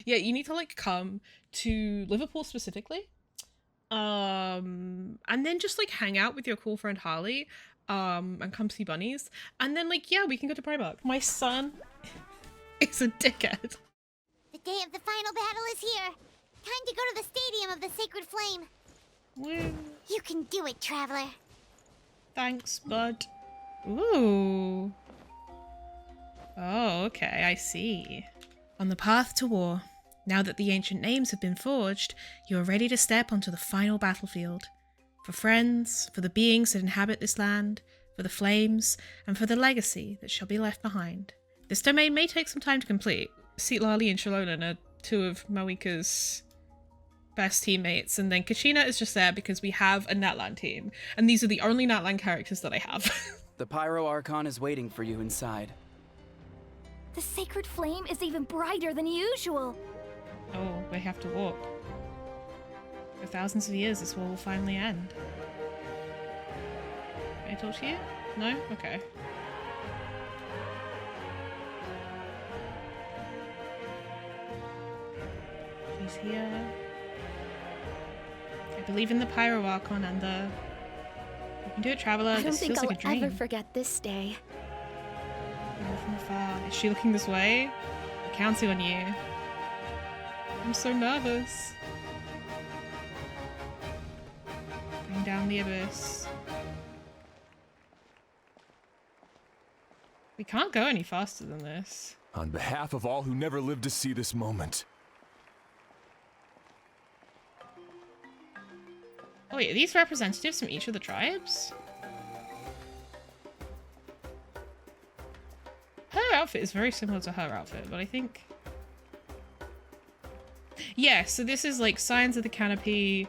Yeah, you need to like come to Liverpool specifically. And then just like hang out with your cool friend Harley. And come see bunnies. And then like, yeah, we can go to Primark. My son is a dickhead. The day of the final battle is here. Time to go to the Stadium of the Sacred Flame. Woo. You can do it, Traveler. Thanks, bud. Ooh. Oh, okay, I see. On the path to war, now that the ancient names have been forged, you are ready to step onto the final battlefield. For friends, for the beings that inhabit this land, for the flames, and for the legacy that shall be left behind. This domain may take some time to complete. Lali and Shalolan are two of Moika's best teammates, and then Kachina is just there because we have a Natlan team, and these are the only Natlan characters that I have. The Pyro Archon is waiting for you inside. The sacred flame is even brighter than usual. Oh, we have to walk. For thousands of years, this war will finally end. Can I talk to you? No? Okay. He's here. I believe in the Pyro Archon and the... You can do it, Traveler. I don't This think feels I'll like a dream. ever forget this day. From afar. Is she looking this way? I'm counting on you. I'm so nervous. Bring down the abyss. We can't go any faster than this. On behalf of all who never lived to see this moment. Oh wait, are these representatives from each of the tribes? Her outfit is very similar to her outfit, but I think... Yeah, so this is like Scions of the Canopy,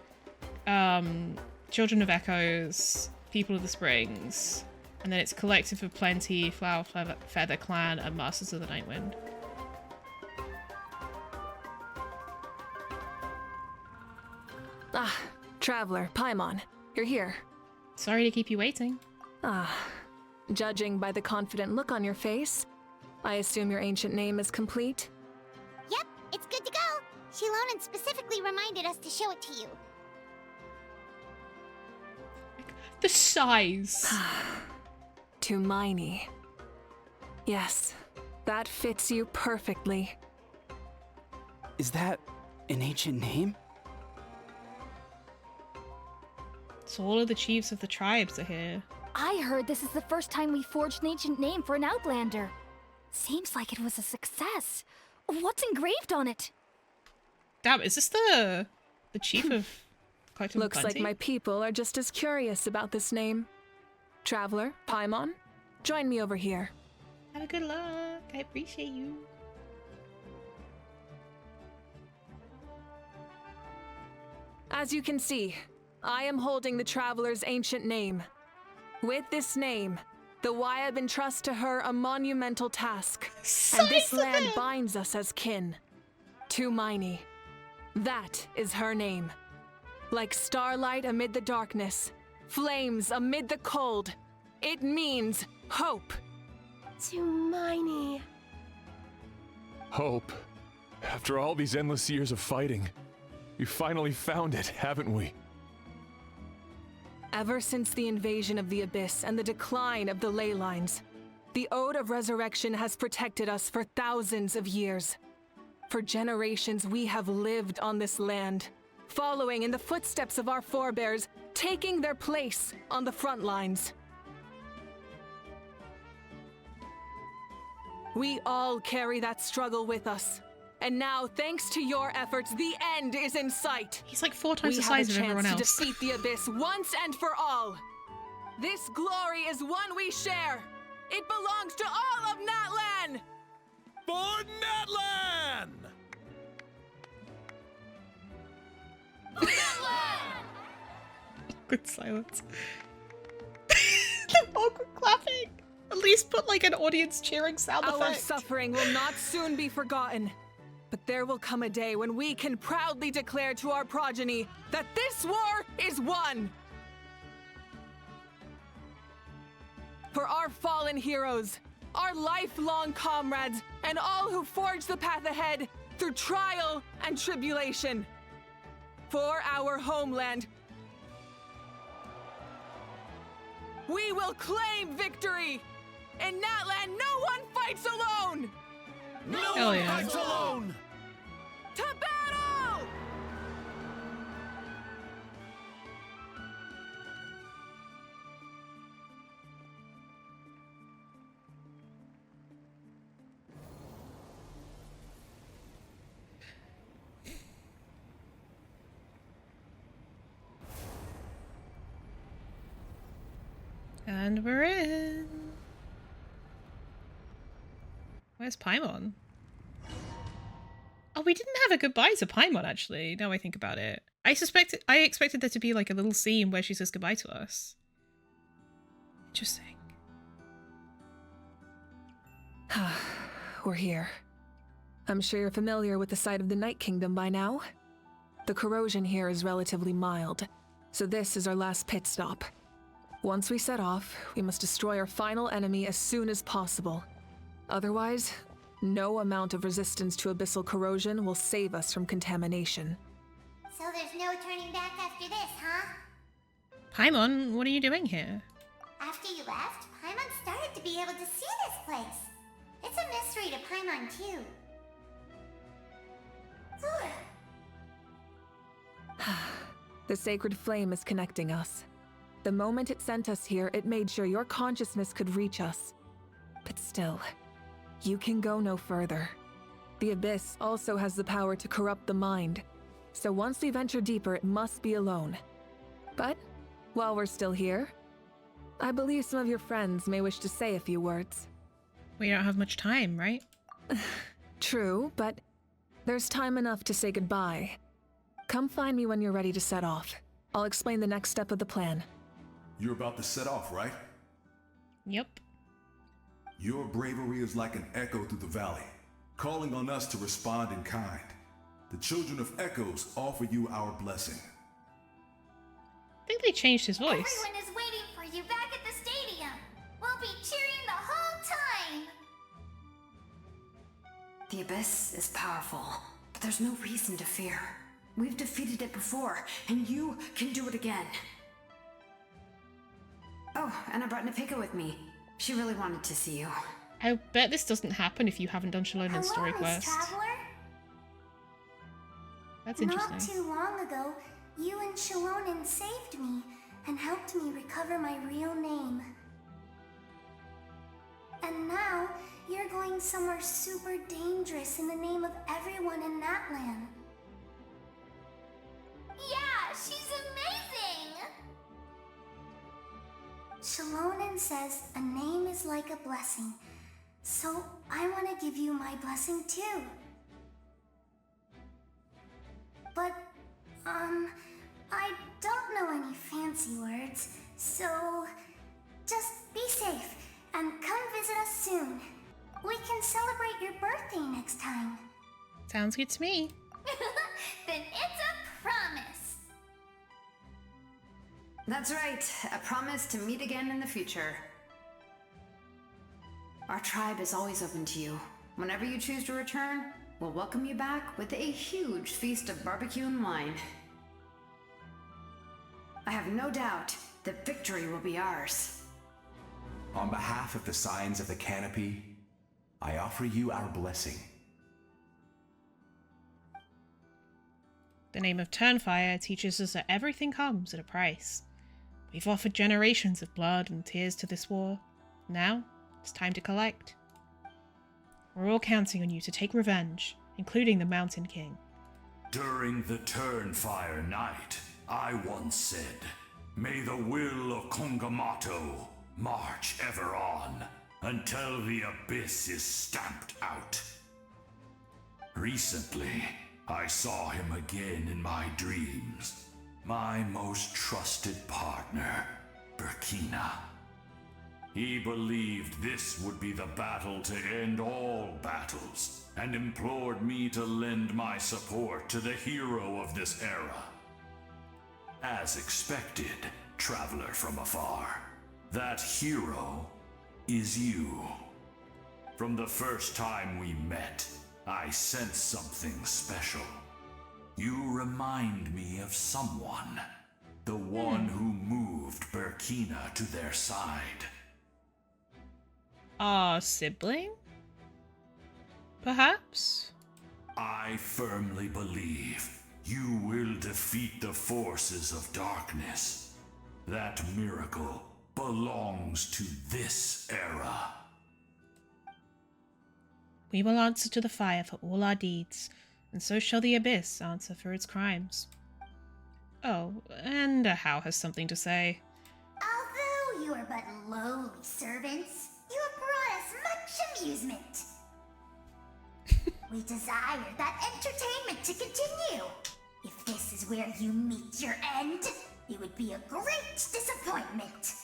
Children of Echoes, People of the Springs, and then it's Collective of Plenty, Flower Feather Clan, and Masters of the Night Wind. Ah, Traveler, Paimon, you're here. Sorry to keep you waiting. Ah, judging by the confident look on your face, I assume your ancient name is complete? Yep, it's good to go. Shilonan specifically reminded us to show it to you. The size. Tumaini. Yes, that fits you perfectly. Is that an ancient name? So all of the chiefs of the tribes are here. I heard this is the first time we forged an ancient name for an Outlander. Seems like it was a success. What's engraved on it? Damn, is this the chief of Collective Looks Plenty? like my people are just as curious about this name. Traveler, Paimon, join me over here. Have a good luck. I appreciate you. As you can see, I am holding the Traveler's ancient name. With this name, the Wyab entrust to her a monumental task, and this land binds us as kin. Tumaini. That is her name. Like starlight amid the darkness, flames amid the cold, it means hope. Tumaini. Hope. After all these endless years of fighting, we finally found it, haven't we? Ever since the invasion of the Abyss and the decline of the ley lines, the Ode of Resurrection has protected us for thousands of years. For generations we have lived on this land, following in the footsteps of our forebears, taking their place on the front lines. We all carry that struggle with us. And now, thanks to your efforts, the end is in sight. He's like 4 times the size of everyone else. We have a chance to defeat the Abyss once and for all. This glory is one we share. It belongs to all of Natlan! For Natlan! Good silence. The awkward clapping. At least put like an audience cheering sound Our effect. suffering will not soon be forgotten. But there will come a day when we can proudly declare to our progeny that this war is won! For our fallen heroes, our lifelong comrades, and all who forge the path ahead, through trial and tribulation. For our homeland, we will claim victory! In Natlan, no one fights alone! Hell yeah. alone! To battle! And we're in. Where's Paimon? Oh, we didn't have a goodbye to Paimon, actually, now I think about it. I expected there to be like a little scene where she says goodbye to us. Interesting. We're here. I'm sure you're familiar with the site of the Night Kingdom by now. The corrosion here is relatively mild, so this is our last pit stop. Once we set off, we must destroy our final enemy as soon as possible. Otherwise, no amount of resistance to abyssal corrosion will save us from contamination. So there's no turning back after this, huh? Paimon, what are you doing here? After you left, Paimon started to be able to see this place. It's a mystery to Paimon, too. The sacred flame is connecting us. The moment it sent us here, it made sure your consciousness could reach us. But still, you can go no further. The Abyss also has the power to corrupt the mind, so once we venture deeper, it must be alone. But, while we're still here, I believe some of your friends may wish to say a few words. We don't have much time, right? True, but there's time enough to say goodbye. Come find me when you're ready to set off. I'll explain the next step of the plan. You're about to set off, right? Yep. Your bravery is like an echo through the valley, calling on us to respond in kind. The children of Echoes offer you our blessing. I think they changed his voice. Everyone is waiting for you back at the stadium. We'll be cheering the whole time. The Abyss is powerful, but there's no reason to fear. We've defeated it before, and you can do it again. Oh, and I brought Napika with me. She really wanted to see you. I bet this doesn't happen if you haven't done Shalonen's story Hello, Miss quest. Traveler. That's interesting. Not too long ago, you and Shalonen saved me and helped me recover my real name. And now, you're going somewhere super dangerous in the name of everyone in Natlan. Yeah, she's amazing! Shalonen says a name is like a blessing, so I want to give you my blessing too. But, I don't know any fancy words, so just be safe and come visit us soon. We can celebrate your birthday next time. Sounds good to me. Then it's a promise. That's right, a promise to meet again in the future. Our tribe is always open to you. Whenever you choose to return, we'll welcome you back with a huge feast of barbecue and wine. I have no doubt that victory will be ours. On behalf of the Signs of the Canopy, I offer you our blessing. The name of Turnfire teaches us that everything comes at a price. We've offered generations of blood and tears to this war. Now, it's time to collect. We're all counting on you to take revenge, including the Mountain King. During the Turnfire night, I once said, "May the will of Kongamato march ever on, until the Abyss is stamped out." Recently, I saw him again in my dreams. My most trusted partner, Burkina. He believed this would be the battle to end all battles, and implored me to lend my support to the hero of this era. As expected, traveler from afar, that hero is you. From the first time we met, I sense something special. You remind me of someone. The one who moved Burkina to their side. Our sibling? Perhaps? I firmly believe you will defeat the forces of darkness. That miracle belongs to this era. We will answer to the fire for all our deeds, and so shall the abyss answer for its crimes. Oh, and How has something to say. Although you are but lowly servants, you have brought us much amusement. We desire that entertainment to continue. If this is where you meet your end, it would be a great disappointment.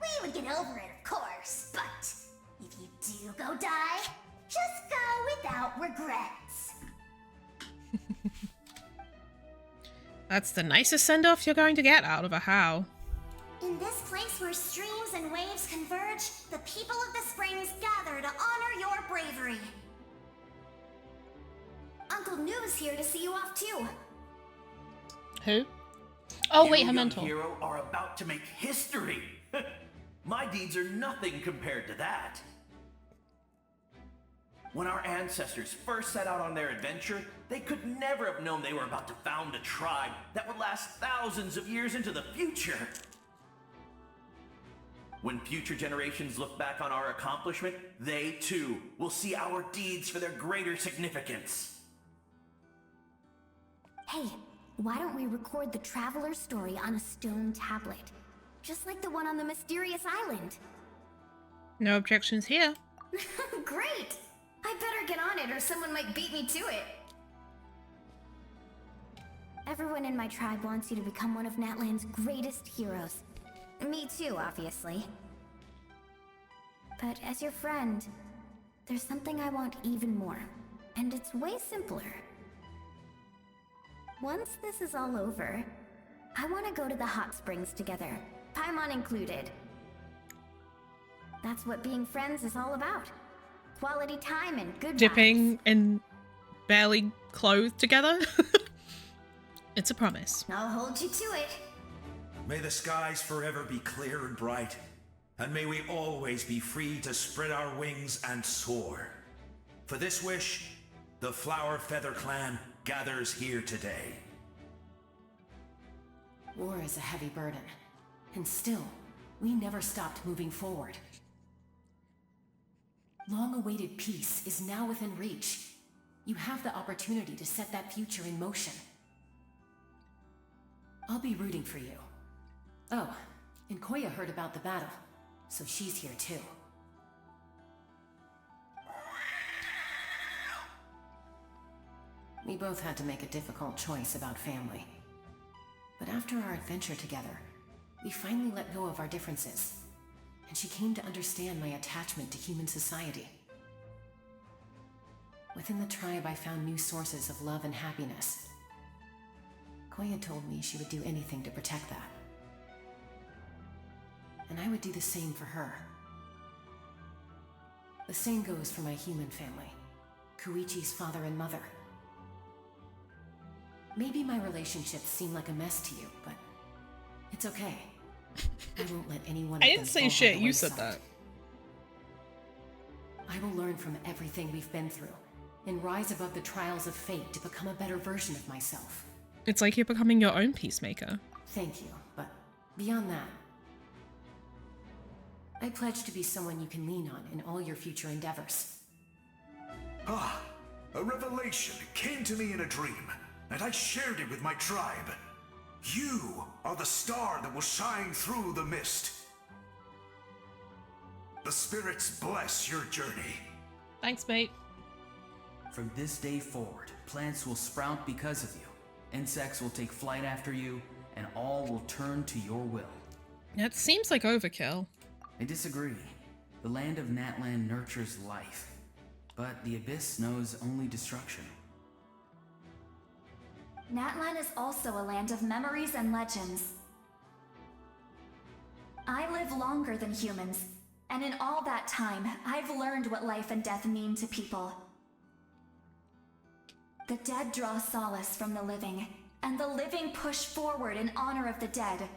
We would get over it, of course, but if you do go die, just go without regrets. That's the nicest send-off you're going to get out of a How. In this place where streams and waves converge, the people of the springs gather to honor your bravery. Uncle Noo's here to see you off too. Who? Oh, wait, You, her young mentor. hero, are about to make history. My deeds are nothing compared to that. When our ancestors first set out on their adventure, they could never have known they were about to found a tribe that would last thousands of years into the future. When future generations look back on our accomplishment, they too will see our deeds for their greater significance. Hey, why don't we record the traveler's story on a stone tablet? Just like the one on the mysterious island. No objections here. Great! I better get on it or someone might beat me to it. Everyone in my tribe wants you to become one of Natlan's greatest heroes. Me too, obviously. But as your friend, there's something I want even more. And it's way simpler. Once this is all over, I want to go to the hot springs together, Paimon included. That's what being friends is all about. Quality time and good Dipping and barely clothed together. It's a promise. I'll hold you to it. May the skies forever be clear and bright, and may we always be free to spread our wings and soar. For this wish, the Flower Feather Clan gathers here today. War is a heavy burden, and still, we never stopped moving forward. Long-awaited peace is now within reach. You have the opportunity to set that future in motion. I'll be rooting for you. Oh, and Koya heard about the battle, so she's here too. We both had to make a difficult choice about family. But after our adventure together, we finally let go of our differences, and she came to understand my attachment to human society. Within the tribe, I found new sources of love and happiness. Koya told me she would do anything to protect that. And I would do the same for her. The same goes for my human family, Koichi's father and mother. Maybe my relationships seem like a mess to you, but it's okay. I won't let anyone. I didn't say shit, you said that. I will learn from everything we've been through and rise above the trials of fate to become a better version of myself. It's like you're becoming your own peacemaker. Thank you, but beyond that, I pledge to be someone you can lean on in all your future endeavors. Ah, a revelation came to me in a dream, and I shared it with my tribe. You are the star that will shine through the mist. The spirits bless your journey. Thanks, mate. From this day forward, plants will sprout because of you. Insects will take flight after you, and all will turn to your will. That seems like overkill. I disagree. The land of Natlan nurtures life, but the Abyss knows only destruction. Natlan is also a land of memories and legends. I live longer than humans, and in all that time, I've learned what life and death mean to people. The dead draw solace from the living, and the living push forward in honor of the dead.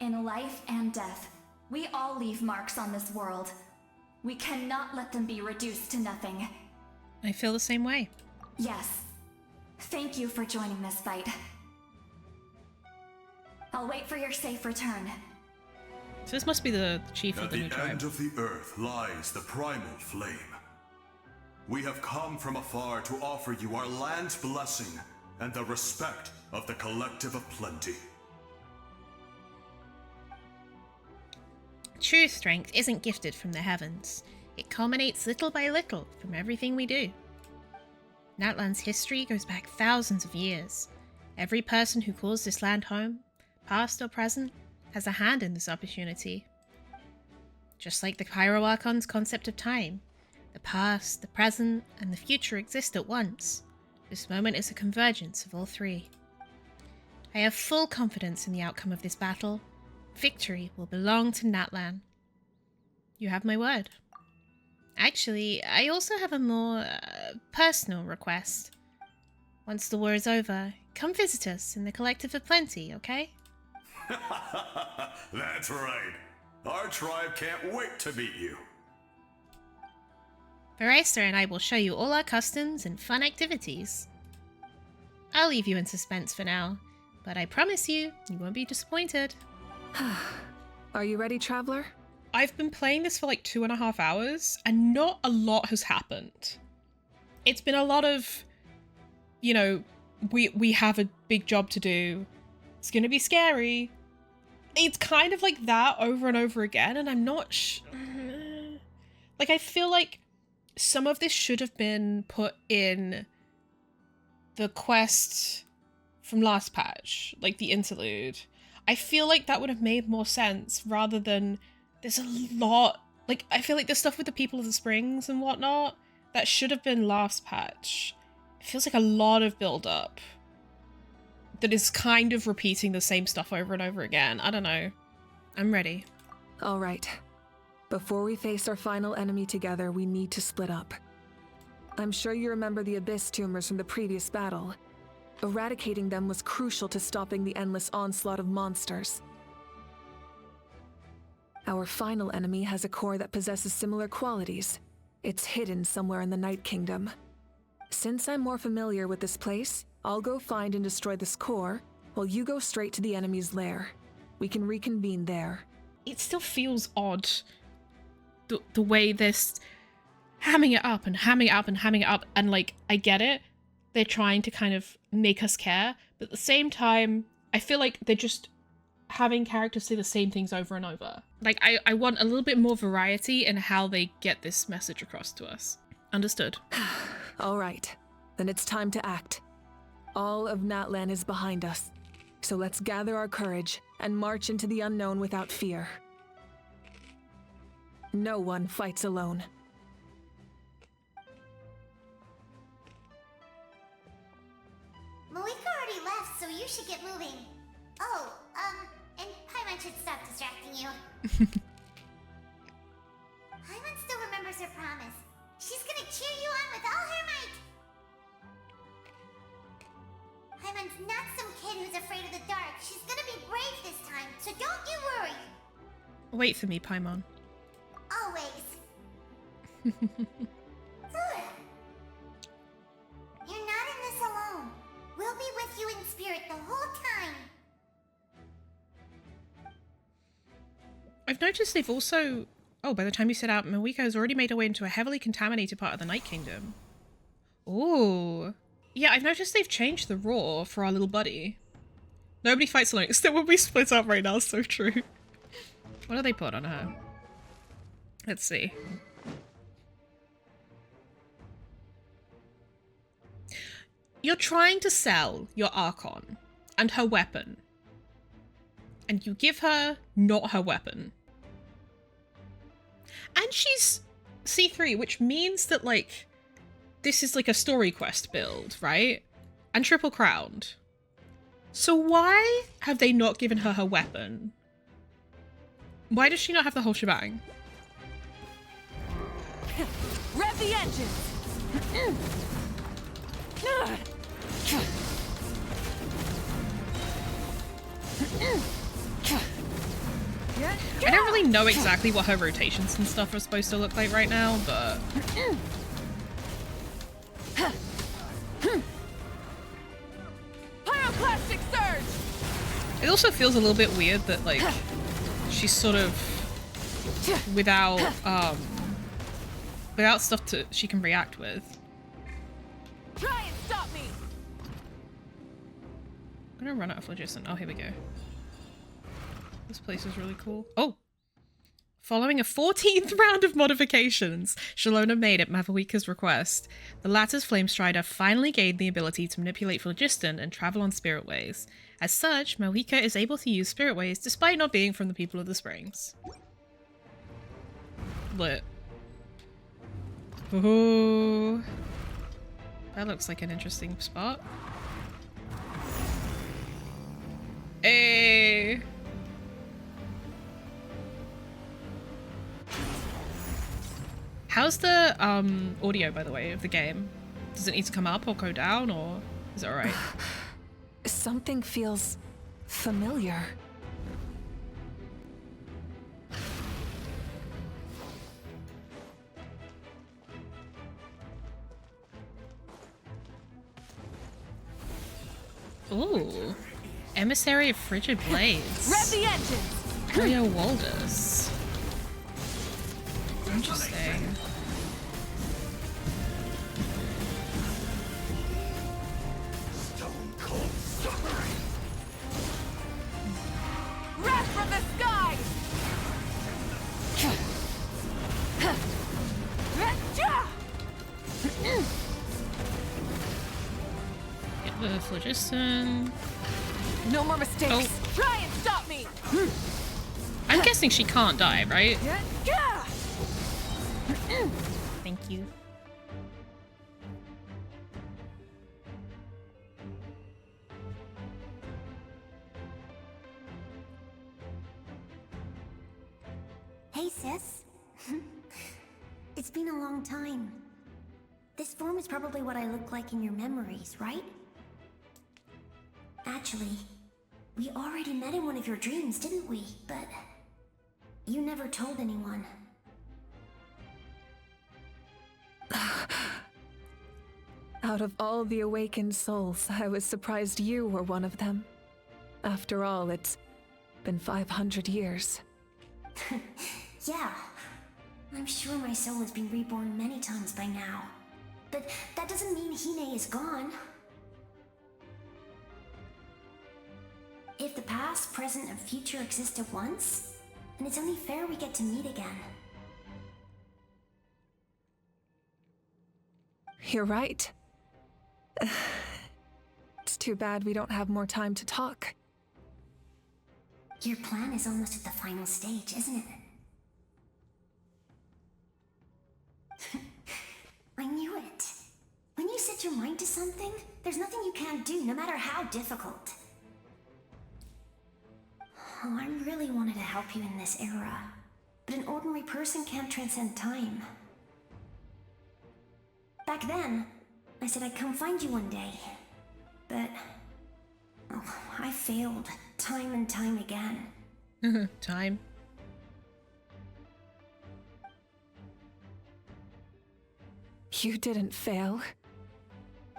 In life and death, we all leave marks on this world. We cannot let them be reduced to nothing. I feel the same way. Yes. Thank you for joining this fight. I'll wait for your safe return. So this must be the chief of the new tribe. At the end of the earth lies the primal flame. We have come from afar to offer you our land's blessing and the respect of the collective of plenty. True strength isn't gifted from the heavens. It culminates little by little from everything we do. Natlan's history goes back thousands of years. Every person who calls this land home, past or present, has a hand in this opportunity. Just like the Pyro Archon's concept of time, the past, the present, and the future exist at once. This moment is a convergence of all three. I have full confidence in the outcome of this battle. Victory will belong to Natlan. You have my word. Actually, I also have a more personal request. Once the war is over, come visit us in the Collective of Plenty, okay? That's right. Our tribe can't wait to meet you. Barista and I will show you all our customs and fun activities. I'll leave you in suspense for now, but I promise you won't be disappointed. Are you ready, Traveler? I've been playing this for like 2.5 hours, and not a lot has happened. It's been a lot of, you know, we have a big job to do. It's gonna be scary. It's kind of like that over and over again, and I'm not like, I feel like some of this should have been put in the quest from last patch, like the interlude. I feel like that would have made more sense rather than there's a lot, like, I feel like the stuff with the people of the springs and whatnot, that should have been last patch. It feels like a lot of build up that is kind of repeating the same stuff over and over again. I don't know. I'm ready. All right. Before we face our final enemy together, we need to split up. I'm sure you remember the Abyss tumors from the previous battle. Eradicating them was crucial to stopping the endless onslaught of monsters. Our final enemy has a core that possesses similar qualities. It's hidden somewhere in the Night Kingdom. Since I'm more familiar with this place, I'll go find and destroy this core, while you go straight to the enemy's lair. We can reconvene there. It still feels odd, the way this hamming it up and hamming it up and hamming it up, and like, I get it. They're trying to kind of make us care, but at the same time, I feel like they're just having characters say the same things over and over. Like, I want a little bit more variety in how they get this message across to us. Understood. All right, then it's time to act. All of Natlan is behind us, so let's gather our courage and march into the unknown without fear. No one fights alone. Malika already left, so you should get moving. Oh, and Paimon should stop distracting you. Paimon still remembers her promise. She's gonna cheer you on with all her might. Paimon's not some kid who's afraid of the dark. She's gonna be brave this time, so don't you worry. Wait for me, Paimon. Always. You're not in this alone. We'll be with you in spirit the whole time. I've noticed they've also... Oh, by the time you set out, Mawiko has already made her way into a heavily contaminated part of the Night Kingdom. Ooh. Yeah, I've noticed they've changed the roar for our little buddy. Nobody fights alone. Except when we split up right now, so true. What do they put on her? Let's see. You're trying to sell your Archon and her weapon. And you give her not her weapon. And she's C3, which means that, like, this is like a story quest build, right? And triple crowned. So why have they not given her her weapon? Why does she not have the whole shebang? Rev the engine! I don't really know exactly what her rotations and stuff are supposed to look like right now, but... Pyroclastic surge! It also feels a little bit weird that, like, she's sort of without stuff she can react with. Try and stop me! I'm gonna run out of phlogiston. Oh, here we go. This place is really cool. Oh! Following a 14th round of modifications Shalona made at Mavuika's request, the latter's Flame Strider finally gained the ability to manipulate phlogiston and travel on spirit ways. As such, Mavuika is able to use spirit ways despite not being from the people of the Springs. Lit. Ooh. That looks like an interesting spot. Hey! How's the audio, by the way, of the game? Does it need to come up or go down, or is it alright? Something feels familiar. Ooh. Emissary of Frigid Blades. Rev the engines! Rio Waldus. Interesting. Stone cold suffering. Wrath from the sky! Get the phlogiston. No more mistakes. Oh. Try and stop me. I'm guessing she can't die, right? Thank you. Hey, sis. It's been a long time. This form is probably what I look like in your memories, right? Actually, we already met in one of your dreams, didn't we? But you never told anyone. Out of all the awakened souls, I was surprised you were one of them. After all, it's been 500 years. Yeah. I'm sure my soul has been reborn many times by now. But that doesn't mean Hine is gone. If the past, present, and future exist at once, then it's only fair we get to meet again. You're right. It's too bad we don't have more time to talk. Your plan is almost at the final stage, isn't it? I knew it. When you set your mind to something, there's nothing you can't do, no matter how difficult. Oh, I really wanted to help you in this era, but an ordinary person can't transcend time. Back then, I said I'd come find you one day, but oh, I failed time and time again. Time. You didn't fail.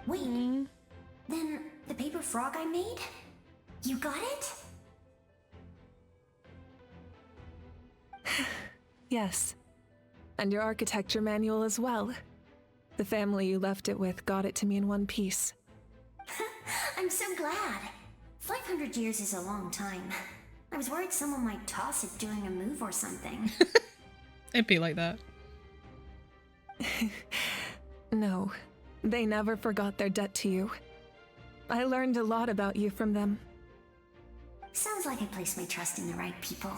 Wait, then the paper frog I made? You got it? Yes. And your architecture manual as well. The family you left it with got it to me in one piece. I'm so glad. 500 years is a long time. I was worried someone might toss it during a move or something. It'd be like that. No, they never forgot their debt to you. I learned a lot about you from them. Sounds like I placed my trust in the right people.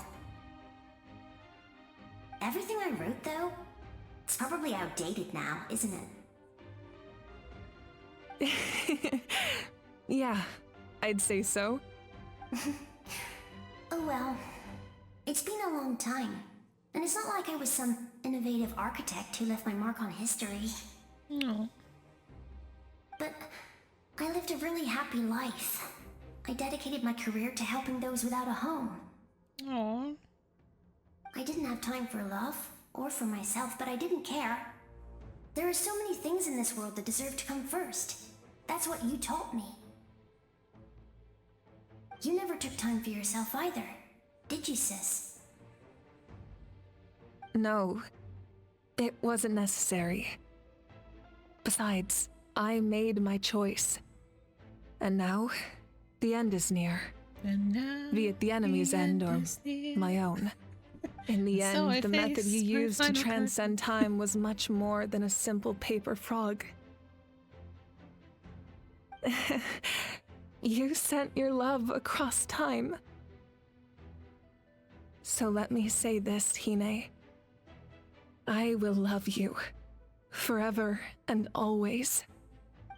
Everything I wrote, though, it's probably outdated now, isn't it? Yeah, I'd say so. Oh well, it's been a long time. And it's not like I was some innovative architect who left my mark on history. No. But I lived a really happy life. I dedicated my career to helping those without a home. Aww. I didn't have time for love, or for myself, but I didn't care. There are so many things in this world that deserve to come first. That's what you taught me. You never took time for yourself either, did you, sis? No, it wasn't necessary. Besides, I made my choice. And now, the end is near. And now be it the enemy's end or my own. In the So end, the method face you my used to final transcend time was much more than a simple paper frog. You sent your love across time. So let me say this, Hine. I will love you. Forever and always.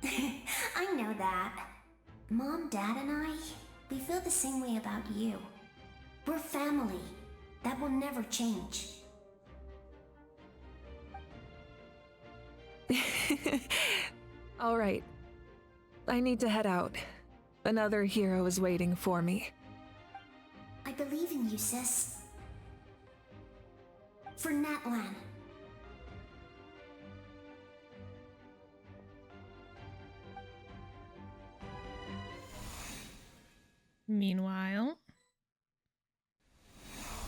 I know that. Mom, Dad, and I, we feel the same way about you. We're family. That will never change. All right. I need to head out. Another hero is waiting for me. I believe in you, sis. For Natlan. Meanwhile,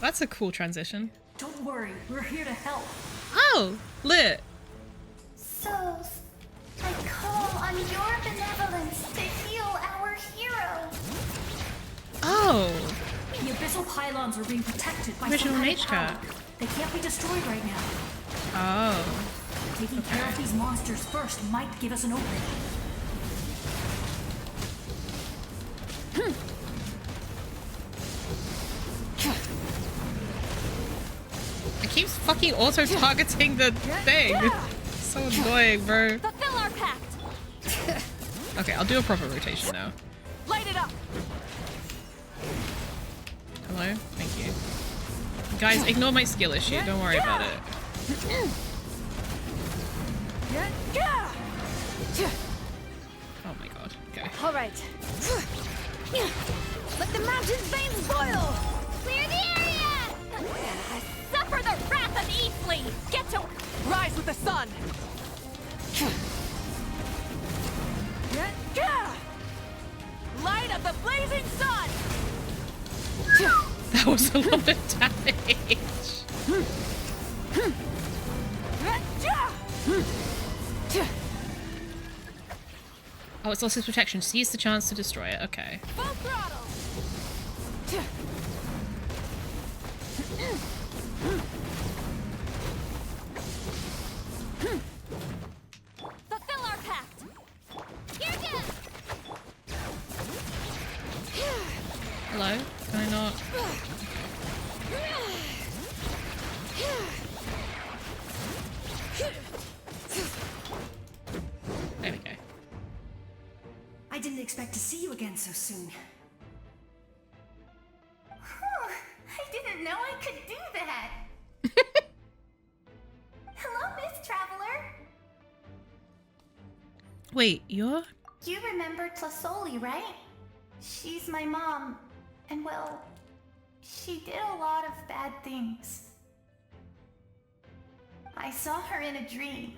that's a cool transition. Don't worry, we're here to help. Oh, lit. So, I call on your benevolence to heal our hero. Oh. The abyssal pylons are being protected by Original some kind of nature. power. They can't be destroyed right now. Oh. Taking care of these monsters first might give us an opening. It keeps fucking auto-targeting the thing. So annoying, bro. Fulfill our pact. Okay, I'll do a proper rotation now. Light it up. Hello? Thank you. Guys, ignore my skill issue. Don't worry about it. Oh my god. Okay. All right. Let the mountain's veins boil. Clear the area. Suffer the wrath of Eastleigh. Get to Rise with the sun. Light of the blazing sun. That was a lot of damage. Oh, it's lost its protection. Seize the chance to destroy it. Okay. full throttle. Fulfill our pact. Here again. Hello? Can I not? There we go. I didn't expect to see you again so soon. I didn't know I could do that. Hello, Miss Traveler. Wait, you're? You remember Tlasoli, right? She's my mom, and well, she did a lot of bad things. I saw her in a dream,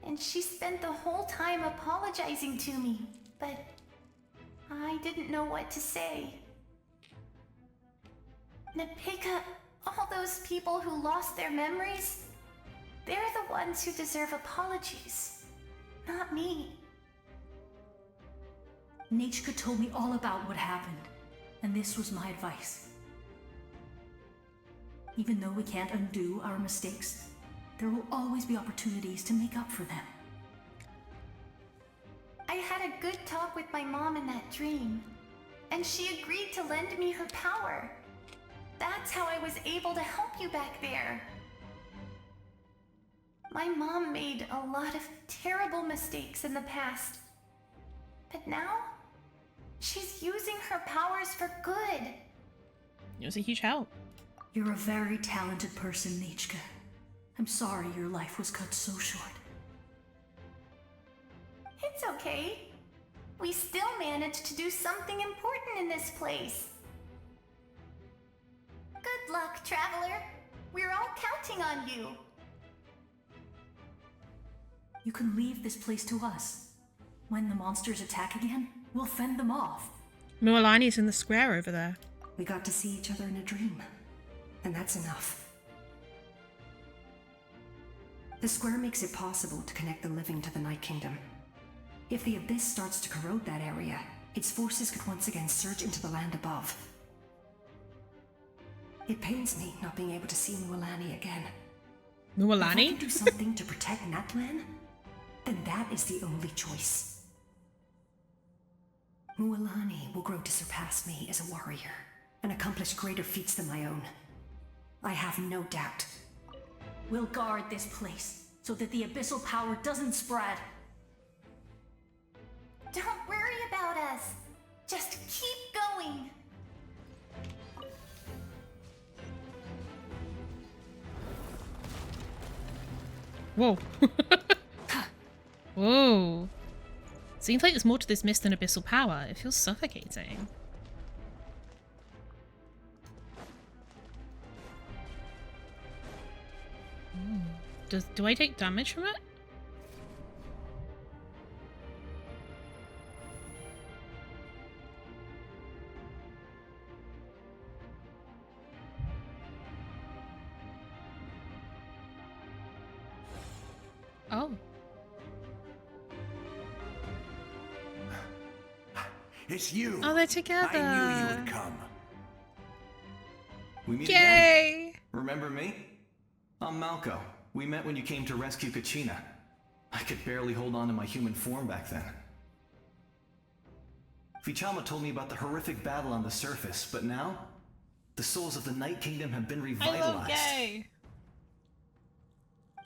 and she spent the whole time apologizing to me, but I didn't know what to say. Napika, all those people who lost their memories, they're the ones who deserve apologies, not me. Nachka told me all about what happened, and this was my advice. Even though we can't undo our mistakes, there will always be opportunities to make up for them. I had a good talk with my mom in that dream, and she agreed to lend me her power. That's how I was able to help you back there. My mom made a lot of terrible mistakes in the past, but now she's using her powers for good. It was a huge help. You're a very talented person, Nachka. I'm sorry your life was cut so short. It's okay. We still managed to do something important in this place. Good luck, Traveler. We're all counting on you. You can leave this place to us. When the monsters attack again, we'll fend them off. Mualani's in the square over there. We got to see each other in a dream, and that's enough. The square makes it possible to connect the living to the Night Kingdom. If the Abyss starts to corrode that area, its forces could once again surge into the land above. It pains me not being able to see Mualani again. Mualani? If I can do something to protect Natlan, then that is the only choice. Mualani will grow to surpass me as a warrior and accomplish greater feats than my own. I have no doubt. We'll guard this place so that the abyssal power doesn't spread. Don't worry about us. Just keep going. Whoa. Whoa. Seems like there's more to this mist than abyssal power. It feels suffocating. Do I take damage from it? Oh. It's you. Oh, they're together. I knew you would come. We meet Yay! again. Remember me? I'm Malco. We met when you came to rescue Kachina. I could barely hold on to my human form back then. Vichama told me about the horrific battle on the surface, but now, the souls of the Night Kingdom have been revitalized. I love gay.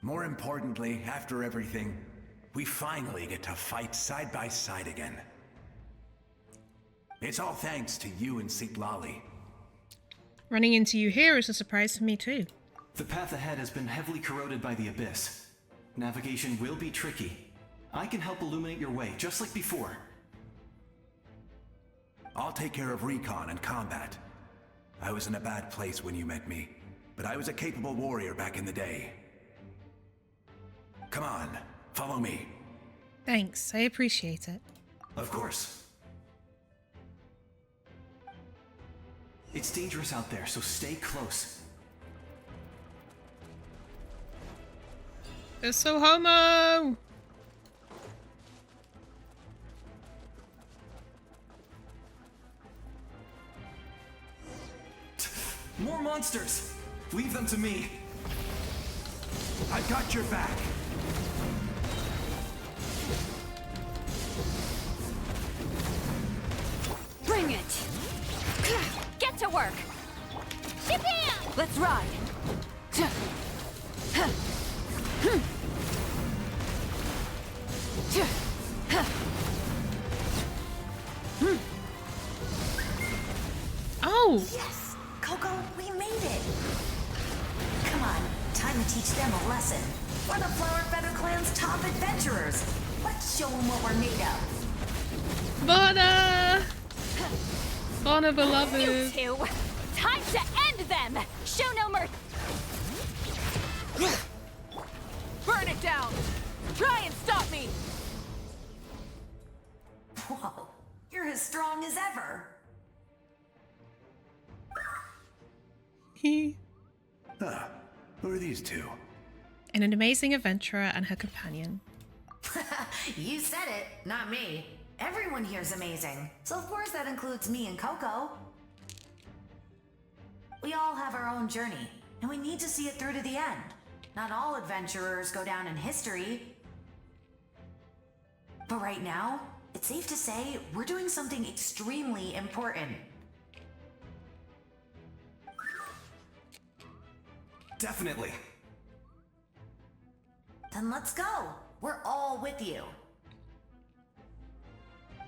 More importantly, after everything, we finally get to fight side by side again. It's all thanks to you and Sitlali. Running into you here is a surprise for me too. The path ahead has been heavily corroded by the Abyss. Navigation will be tricky. I can help illuminate your way, just like before. I'll take care of recon and combat. I was in a bad place when you met me, but I was a capable warrior back in the day. Come on, follow me. Thanks, I appreciate it. Of course. It's dangerous out there, so stay close. They're so homo! More monsters! Leave them to me. I got your back. Bring it! Get to work! Ship-am! Let's ride! Oh! Yes! Coco, we made it! Come on, time to teach them a lesson. We're the Flower Feather Clan's top adventurers. Let's show them what we're made of. Bona! Bona beloved. You two! Time to end them! Show no mercy! Burn it down! Try and stop me! Whoa, you're as strong as ever. Who are these two? An amazing adventurer and her companion. You said it, not me. Everyone here's amazing. So of course that includes me and Coco. We all have our own journey, and we need to see it through to the end. Not all adventurers go down in history. But right now, it's safe to say we're doing something extremely important. Definitely. Then let's go. We're all with you.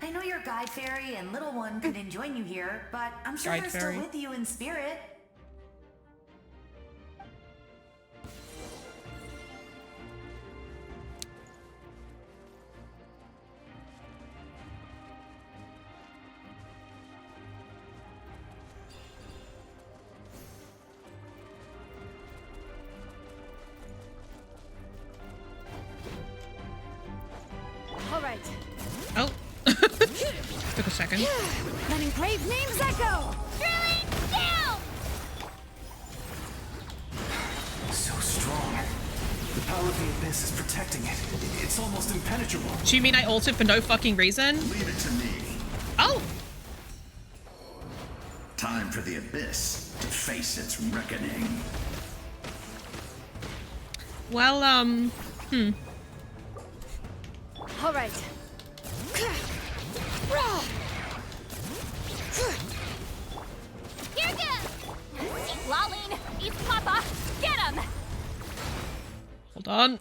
I know your guide fairy and little one couldn't join you here, but I'm sure Guide they're fairy. still with you in spirit. second. Letting brave names echo! Drilling down! So strong. The power of the abyss is protecting it. It's almost impenetrable. Do you mean I altered for no fucking reason? Leave it to me. Oh! Time for the abyss to face its reckoning. Well, All right. Here goes! Eat lolling! Eat papa! Get him! Hold on.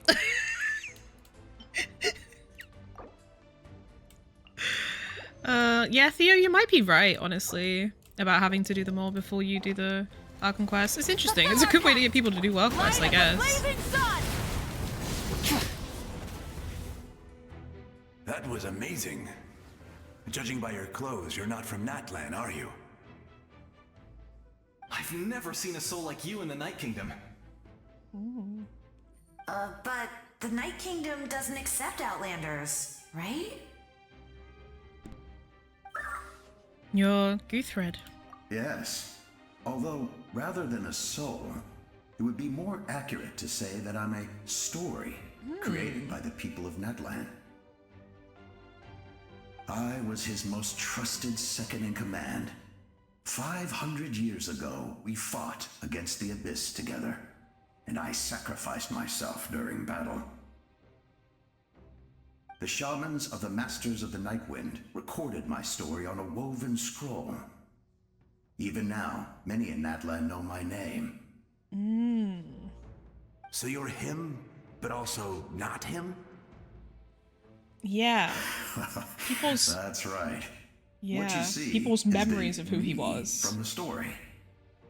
Yeah, Theo, you might be right, honestly, about having to do them all before you do the ARCHON quest. It's interesting. It's a good way to get people to do world quests, I guess. That was amazing. Judging by your clothes, you're not from Natlan, are you? I've never seen a soul like you in the Night Kingdom. But the Night Kingdom doesn't accept Outlanders, right? You're Guthred. Yes. Although, rather than a soul, it would be more accurate to say that I'm a story created by the people of Natlan. I was his most trusted second-in-command. 500 years ago, we fought against the Abyss together, and I sacrificed myself during battle. The shamans of the Masters of the Nightwind recorded my story on a woven scroll. Even now, many in Natlan know my name. So you're him, but also not him? Yeah. People's... That's right. Yeah. What you see people's is memories the of who he me was. from the story.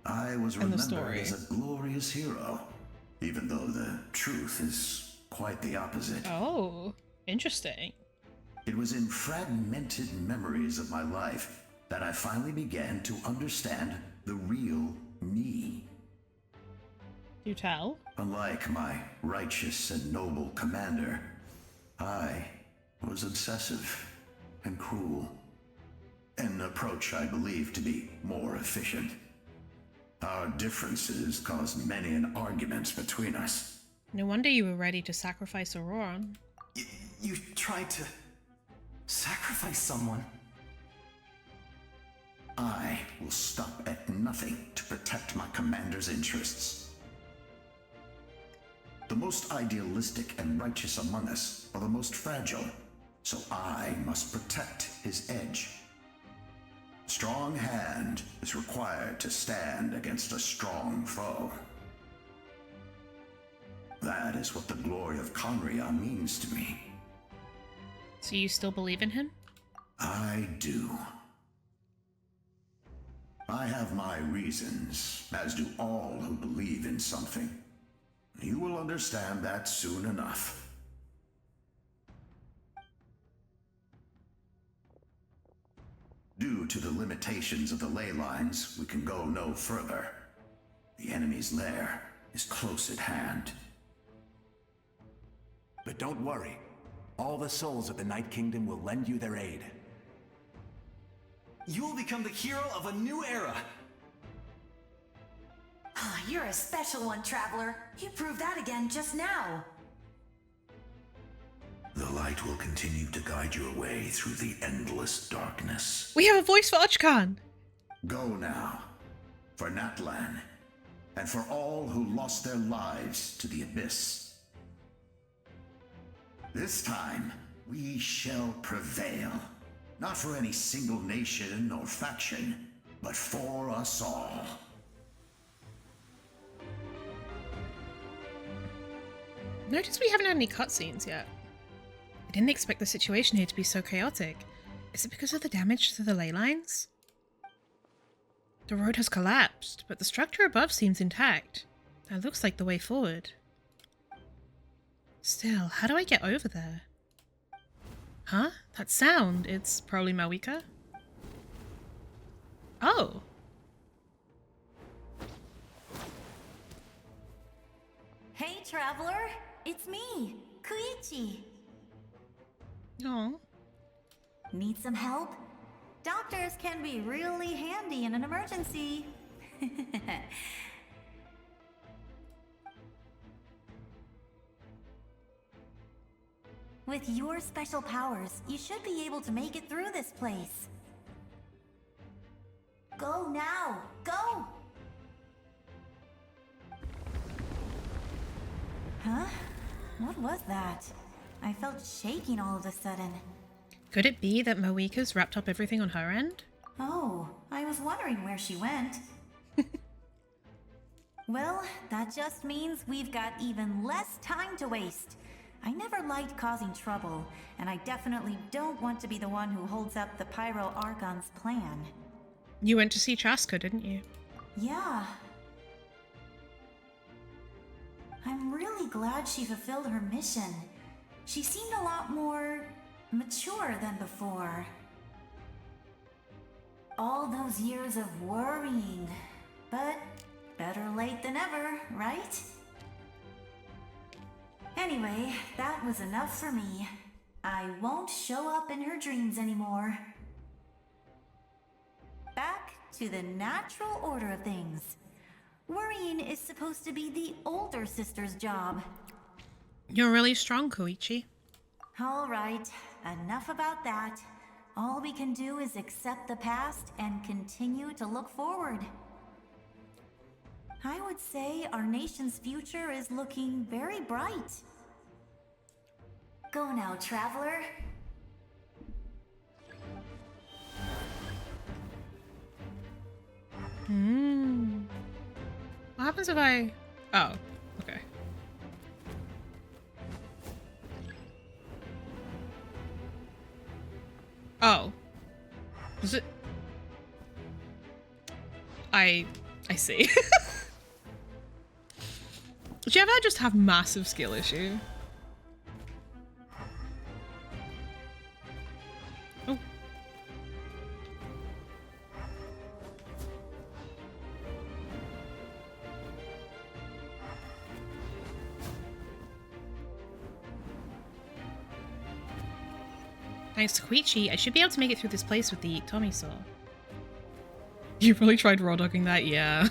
I was remembered as a glorious hero, even though the truth is quite the opposite. Oh, interesting. It was in fragmented memories of my life that I finally began to understand the real me. Do tell. Unlike my righteous and noble commander, I was obsessive and cruel. An approach I believe to be more efficient. Our differences caused many an arguments between us. No wonder you were ready to sacrifice Auroran. You tried to sacrifice someone. I will stop at nothing to protect my commander's interests. The most idealistic and righteous among us are the most fragile, so I must protect his edge. Strong hand is required to stand against a strong foe. That is what the glory of Conria means to me. So you still believe in him? I do. I have my reasons, as do all who believe in something. You will understand that soon enough. Due to the limitations of the ley lines, we can go no further. The enemy's lair is close at hand. But don't worry. All the souls of the Night Kingdom will lend you their aid. You will become the hero of a new era. You're a special one, Traveler. You proved that again just now. The light will continue to guide your way through the endless darkness. We have a voice for ARCHON! Go now, for Natlan, and for all who lost their lives to the Abyss. This time, we shall prevail. Not for any single nation or faction, but for us all. Notice we haven't had any cutscenes yet. I didn't expect the situation here to be so chaotic. Is it because of the damage to the ley lines? The road has collapsed, but the structure above seems intact. That looks like the way forward. Still, how do I get over there? Huh? That sound, it's probably Mawika? Oh! Hey, Traveler! It's me, Koichi. Oh. Need some help? doctors can be really handy in an emergency. With your special powers, you should be able to make it through this place. Go now! Go! Huh? What was that? I felt shaking all of a sudden. Could it be that Moika's wrapped up everything on her end? Oh, I was wondering where she went. Well, that just means we've got even less time to waste. I never liked causing trouble, and I definitely don't want to be the one who holds up the Pyro Archon's plan. You went to see Traska, didn't you? Yeah. I'm really glad she fulfilled her mission. She seemed a lot more mature than before. All those years of worrying, but better late than ever, right? Anyway, that was enough for me. I won't show up in her dreams anymore. Back to the natural order of things. Worrying is supposed to be the older sister's job. You're really strong, Koichi. All right, enough about that. All we can do is accept the past and continue to look forward. I would say our nation's future is looking very bright. Go now, traveler. What happens if I... Oh, okay. Oh. Is it... I see. Do you ever just have massive skill issue? Oh. Thanks to Koichi, I should be able to make it through this place with the Tommy saw. You really tried raw dogging that? Yeah.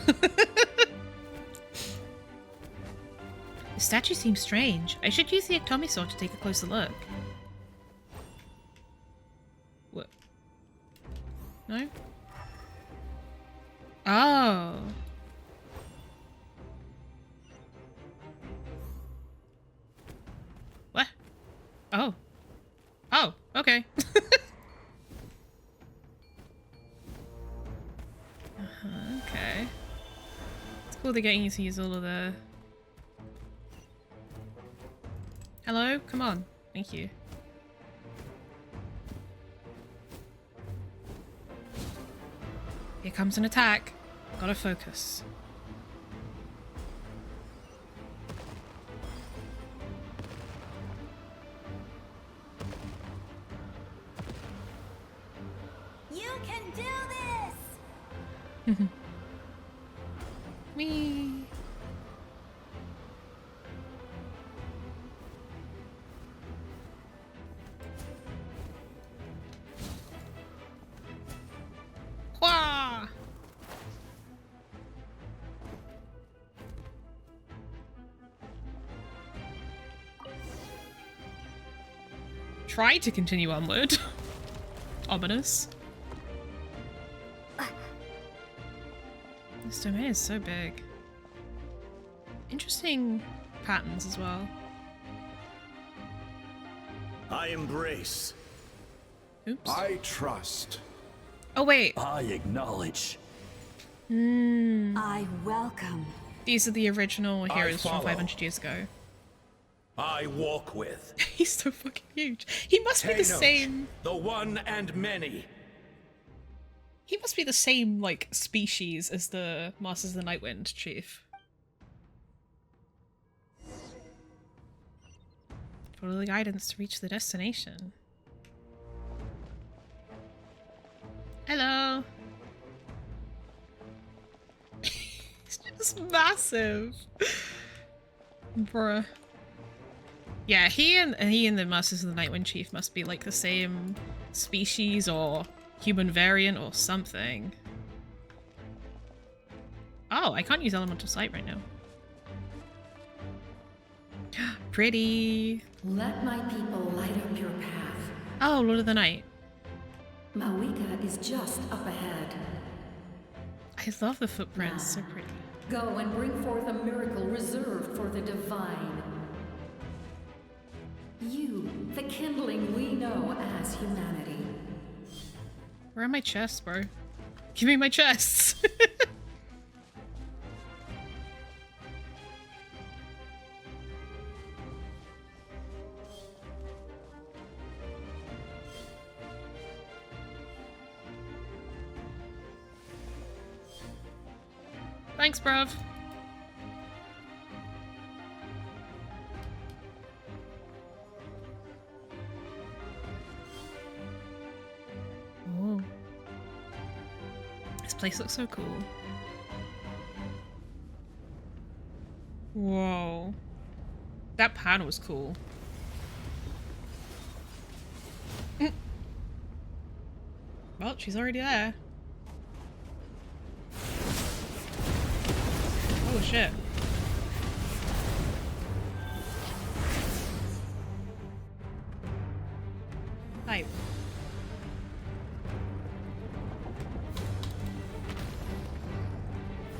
The statue seems strange. I should use the Tommy saw to take a closer look. What? No? Oh. What? Oh. Oh, okay. Okay. It's cool they're getting you to use all of the... Hello? Come on. Thank you. Here comes an attack. Gotta focus. You can do this! Me. Wah! Try to continue onward. Ominous. This domain is so big. Interesting patterns as well. I embrace. Oops. I trust. Oh wait. I acknowledge. I welcome. These are the original heroes from follow. 500 years ago. I walk with. He's so fucking huge. He must be the same. The one and many. He must be the same, like, species as the Masters of the Nightwind chief. Follow the guidance to reach the destination. Hello. He's just massive. Bruh. Yeah, he and the Masters of the Nightwind chief must be like the same species or Human variant or something. Oh, I can't use elemental sight right now. Pretty. Let my people light up your path. Oh, Lord of the Night. Mawika is just up ahead. I love the footprints, so pretty. Go and bring forth a miracle reserved for the divine. You, the kindling we know as humanity. Where are my chests, bro? Give me my chests! Thanks, bruv. Oh. This place looks so cool. Whoa. That panel was cool. Well, she's already there. Oh shit. Hi.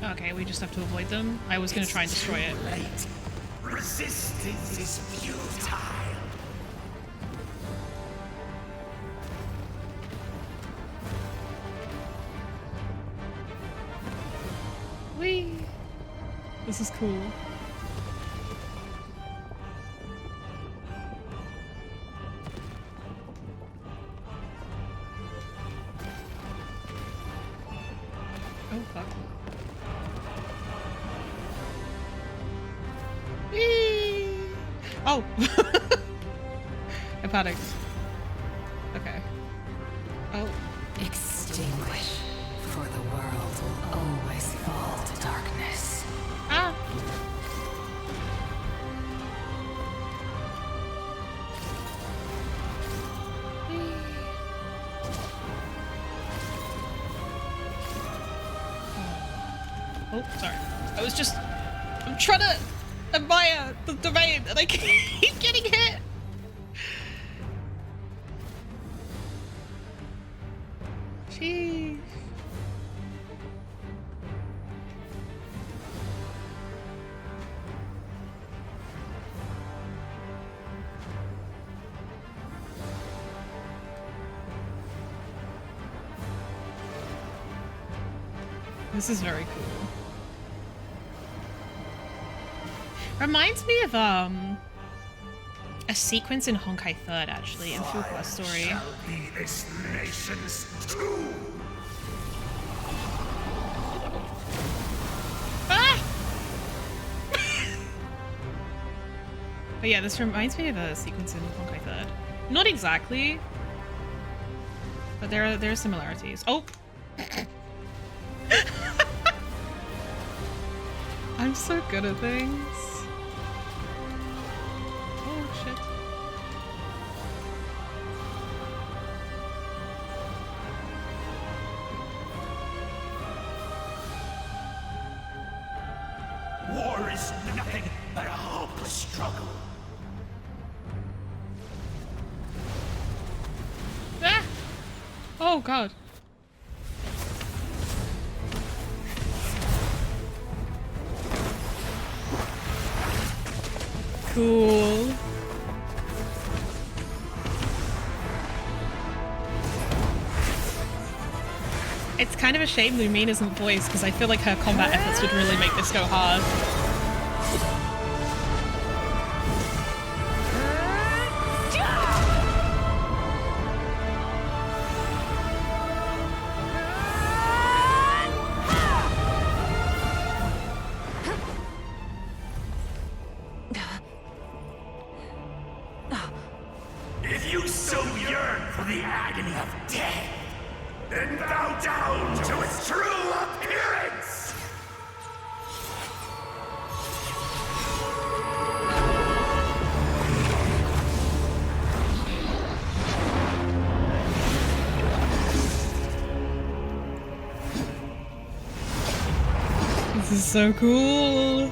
Okay, we just have to avoid them. I was gonna try and destroy it. Resistance is futile. Whee! This is cool. Oh fuck. Whee! Oh! I panicked. Okay. Oh. Extinguish, for the world will always fall to darkness. Ah! Oh, sorry. I'm trying to admire the domain and I keep getting hit! Jeez. This is very cool. Reminds me of a sequence in Honkai 3rd actually in Full Quest Story. Shall be this nation's tomb. Ah! But yeah, this reminds me of a sequence in Honkai 3rd. Not exactly, but there are similarities. Oh. I'm so good at things. Oh shit. War is nothing but a hopeless struggle. Ah! Oh god. Cool. It's kind of a shame Lumine isn't voiced because I feel like her combat efforts would really make this go hard. If you so yearn for the agony of death, then bow down to its true appearance! is so cool.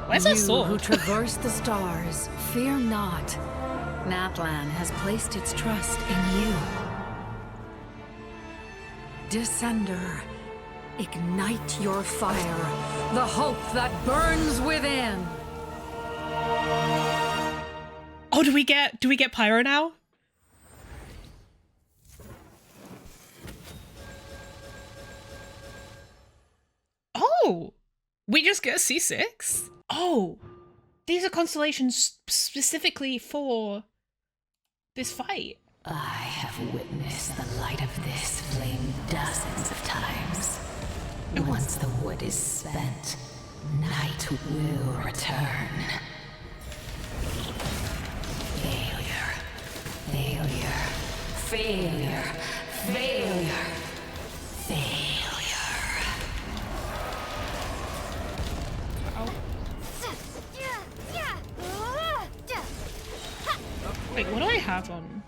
Where's our sword? You who traverse the stars, fear not. Natlan has placed its trust in you. Descender, ignite your fire, the hope that burns within. Oh, do we get Pyro now? Oh, we just get C6? Oh, these are constellations specifically for this fight. I have witnessed the light of this flame dozens of times. Once the wood is spent, night will return. Failure. Failure. Failure. Failure. Failure. Wait, what do I have on?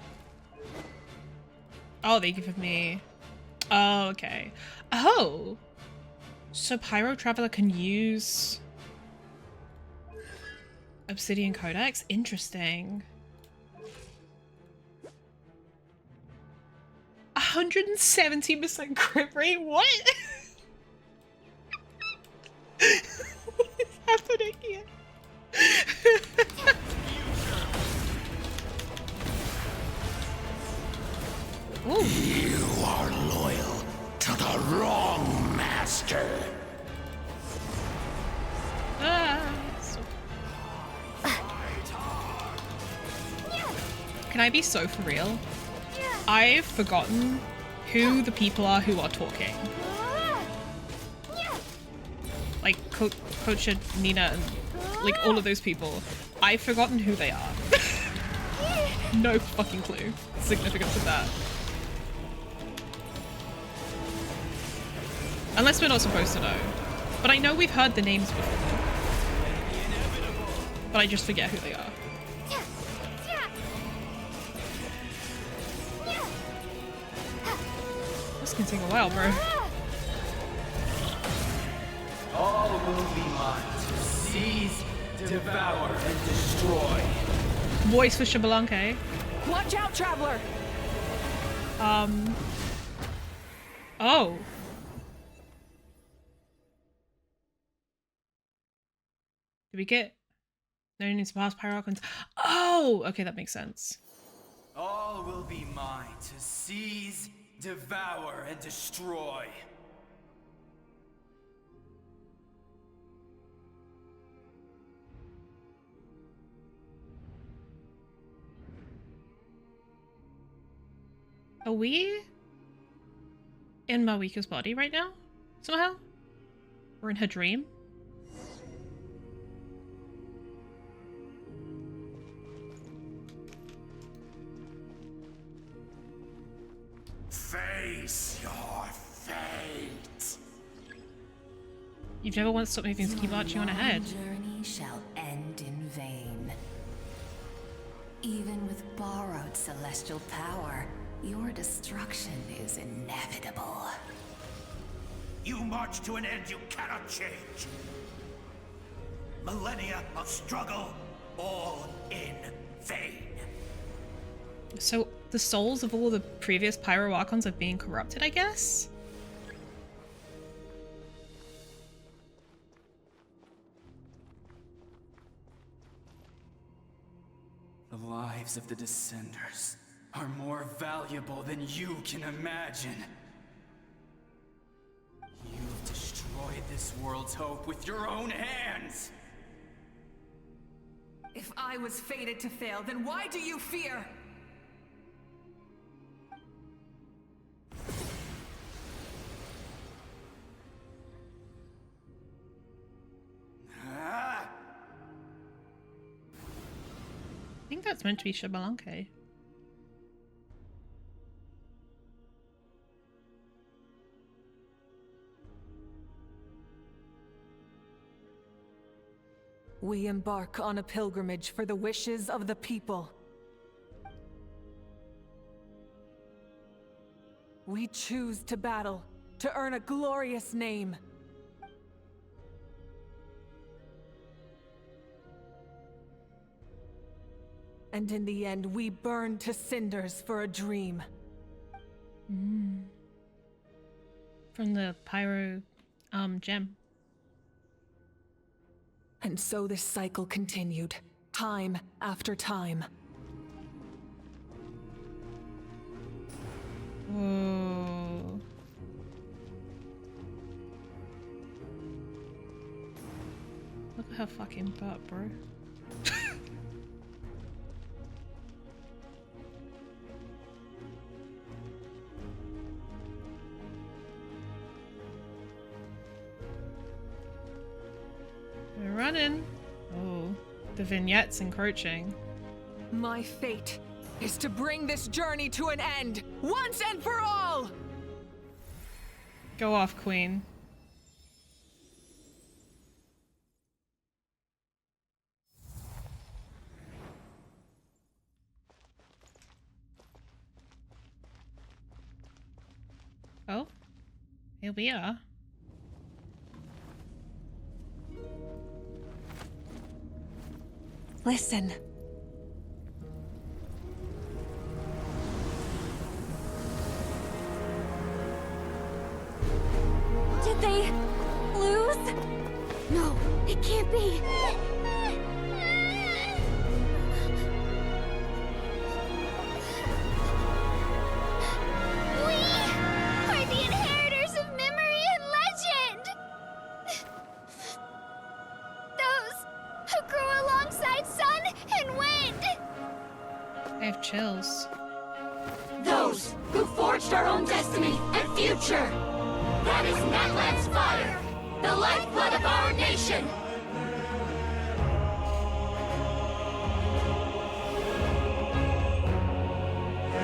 Oh, they give me... Oh, okay. Oh! So Pyro Traveler can use... Obsidian Codex? Interesting. 170% crit rate? What? What is happening here? Ooh. You are loyal to the wrong master. Can I be so for real? I've forgotten who the people are who are talking. Like Coach Nina and like all of those people. I've forgotten who they are. No fucking clue. Significance of that. Unless we're not supposed to know. But I know we've heard the names before. But I just forget who they are. This can take a while, bro. All will be mine to seize, devour, and destroy. Voice for Shabalanke. Watch out, traveler! Oh. Did we get... No need to pass Pyroarchons. Oh! Okay, that makes sense. All will be mine to seize, devour, and destroy. Are we in Marika's body right now? Somehow? We're in her dream? Face your fate. You've never once stopped me from keep marching on ahead. Your journey shall end in vain. Even with borrowed celestial power, your destruction is inevitable. You march to an end you cannot change. Millennia of struggle, all in vain. So the souls of all the previous Pyroarchons are being corrupted, I guess? The lives of the Descenders are more valuable than you can imagine. You've destroyed this world's hope with your own hands! If I was fated to fail, then why do you fear? I think that's meant to be Shabalanke. We embark on a pilgrimage for the wishes of the people. We choose to battle, to earn a glorious name. And in the end, we burn to cinders for a dream. From the pyro gem. And so this cycle continued, time after time. Whoa. Look at her fucking butt, bro. We're running. Oh, the vignette's encroaching. My fate is to bring this journey to an end, once and for all! Go off, Queen. Oh, here we are. Listen. Did they lose? No, it can't be. We are the inheritors of memory and legend! Those who grew alongside sun and wind! I have chills. Those who forged our own destiny and future! That is Natlan's fire, the lifeblood of our nation!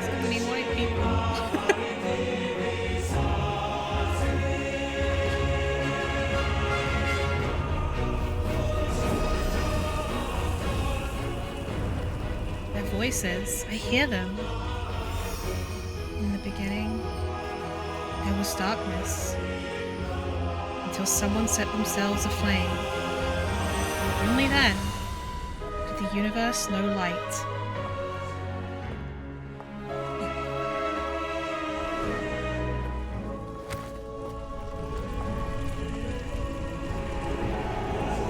So many white people. Their voices, I hear them. In the beginning, there was darkness, until someone set themselves aflame. Only then did the universe know light.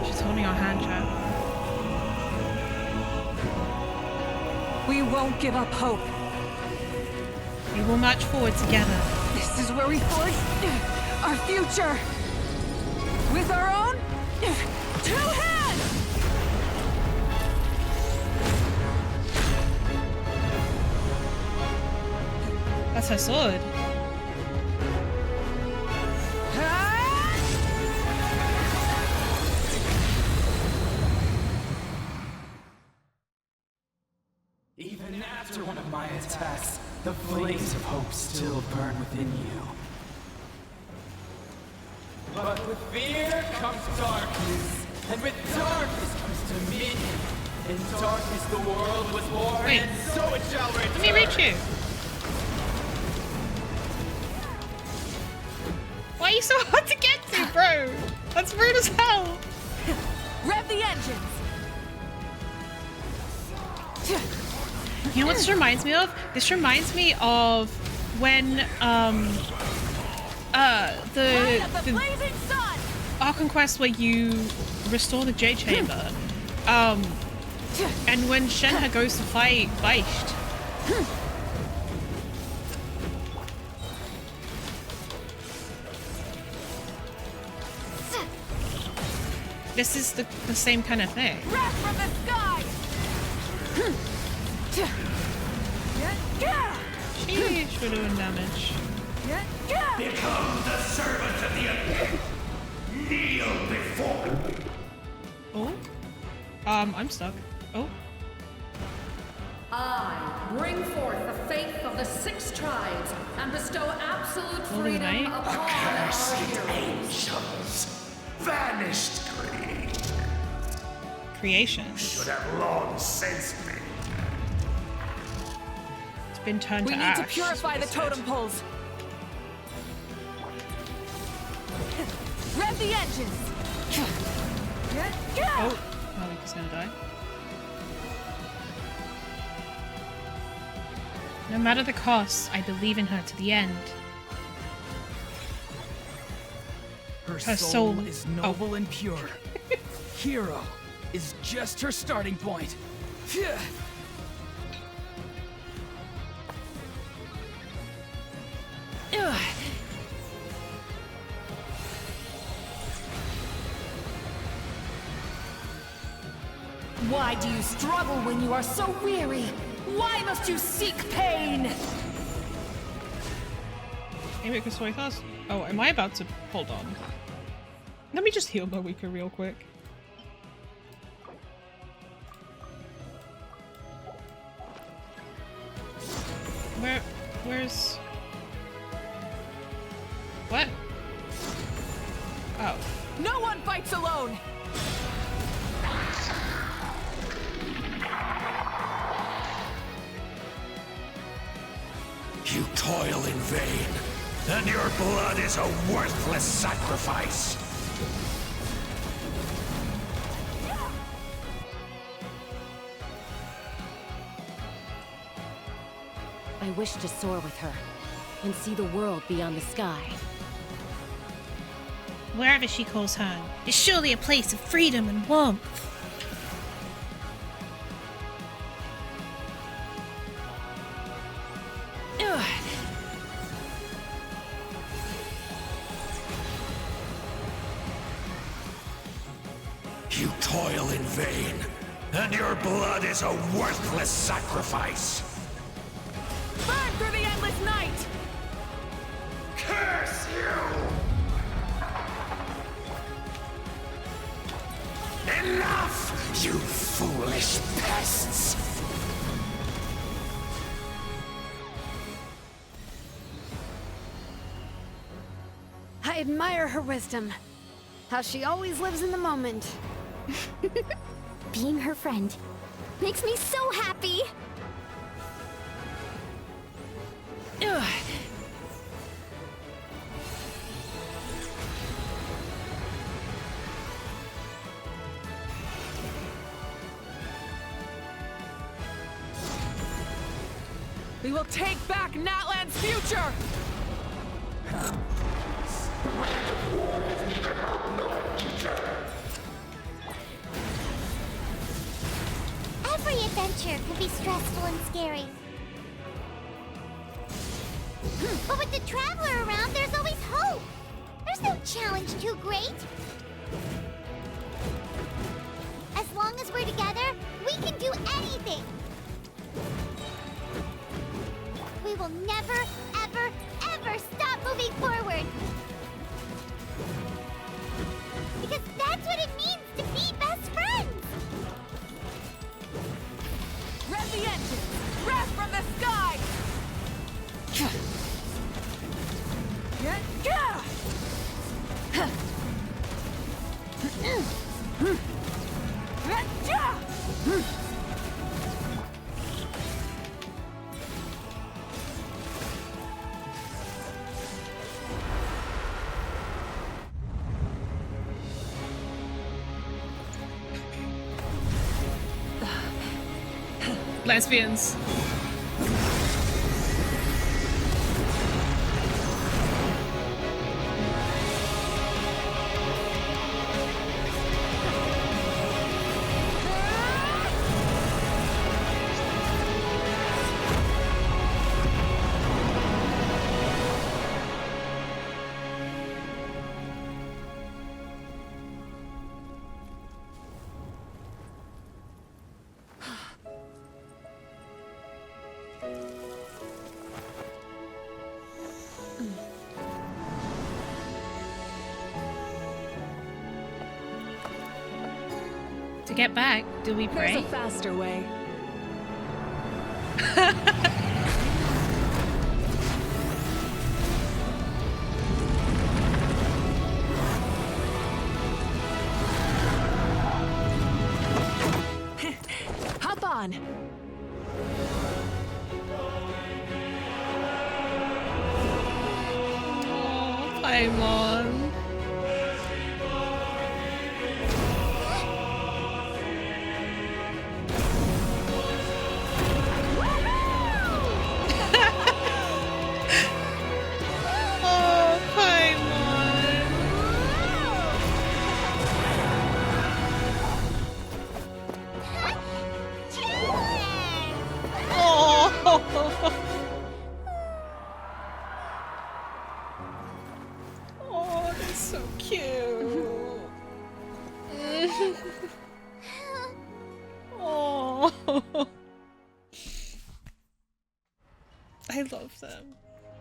She's holding our hand, chat. We won't give up hope. We will march forward together. This is where we forge our future. With our own 2 hands! That's her sword. Even after one of my attacks, the flames of hope still burn within you. But with fear comes darkness, and with darkness comes dominion. In darkness the world was born, Wait. and so it shall return. Let me reach you. Why are you so hard to get to, bro? That's rude as hell. Rev the engines! You know what this reminds me of? This reminds me of when the ARCHON QUEST where you restore the Jade Chamber. And when Shenhe goes to fight Beicht. This is the same kind of thing. Wrath from the sky! Sheesh, we're doing damage. Become the servant of the kneel before. Oh? I'm stuck. Oh? I bring forth the faith of the 6 tribes and bestow absolute freedom upon our Accursed heroes. angels, vanished greed. creation. Should have long since been. It's been turned We to need ash. to purify the totem poles. Rev the engines. Oh, Malika's gonna die. No matter the cost, I believe in her to the end. Her Her soul soul- is noble and pure. Hero is just her starting point. Why do you struggle when you are so weary? Why must you seek pain? Maybe because soy sauce. Oh, am I about to hold on? Let me just heal Malika real quick. Where's... What? Oh. No one fights alone! You toil in vain, and your blood is a worthless sacrifice. I wish to soar with her and see the world beyond the sky. Wherever she calls home is surely a place of freedom and warmth. You toil in vain, and your blood is a worthless sacrifice. Burn through the endless night! Curse you! Enough, you foolish pests! I admire her wisdom. How she always lives in the moment. Being her friend makes me so happy. We will take back Natlan's future! Every adventure can be stressful and scary. But with the Traveler around, there's always hope. There's no challenge too great. As long as we're together, we can do anything. We will never, ever, ever stop moving forward. Because that's what it means to be best friends. Rev the engines! Rev from the sky! Lesbians. To get back, do we pray? There's a faster way. on. Oh, Paimon. Oh, Paimon. Oh. Oh, that's so cute. Oh. I love them.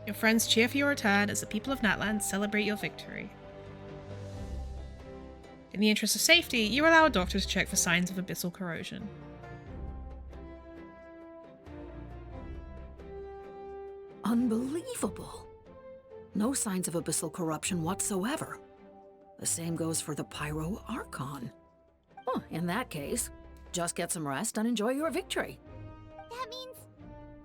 Your friends cheer for your return as the people of Natlan celebrate your victory. In the interest of safety, you allow a doctor to check for signs of abyssal corrosion. Unbelievable. No signs of abyssal corruption whatsoever. The same goes for the Pyro Archon. Oh, in that case, just get some rest and enjoy your victory. That means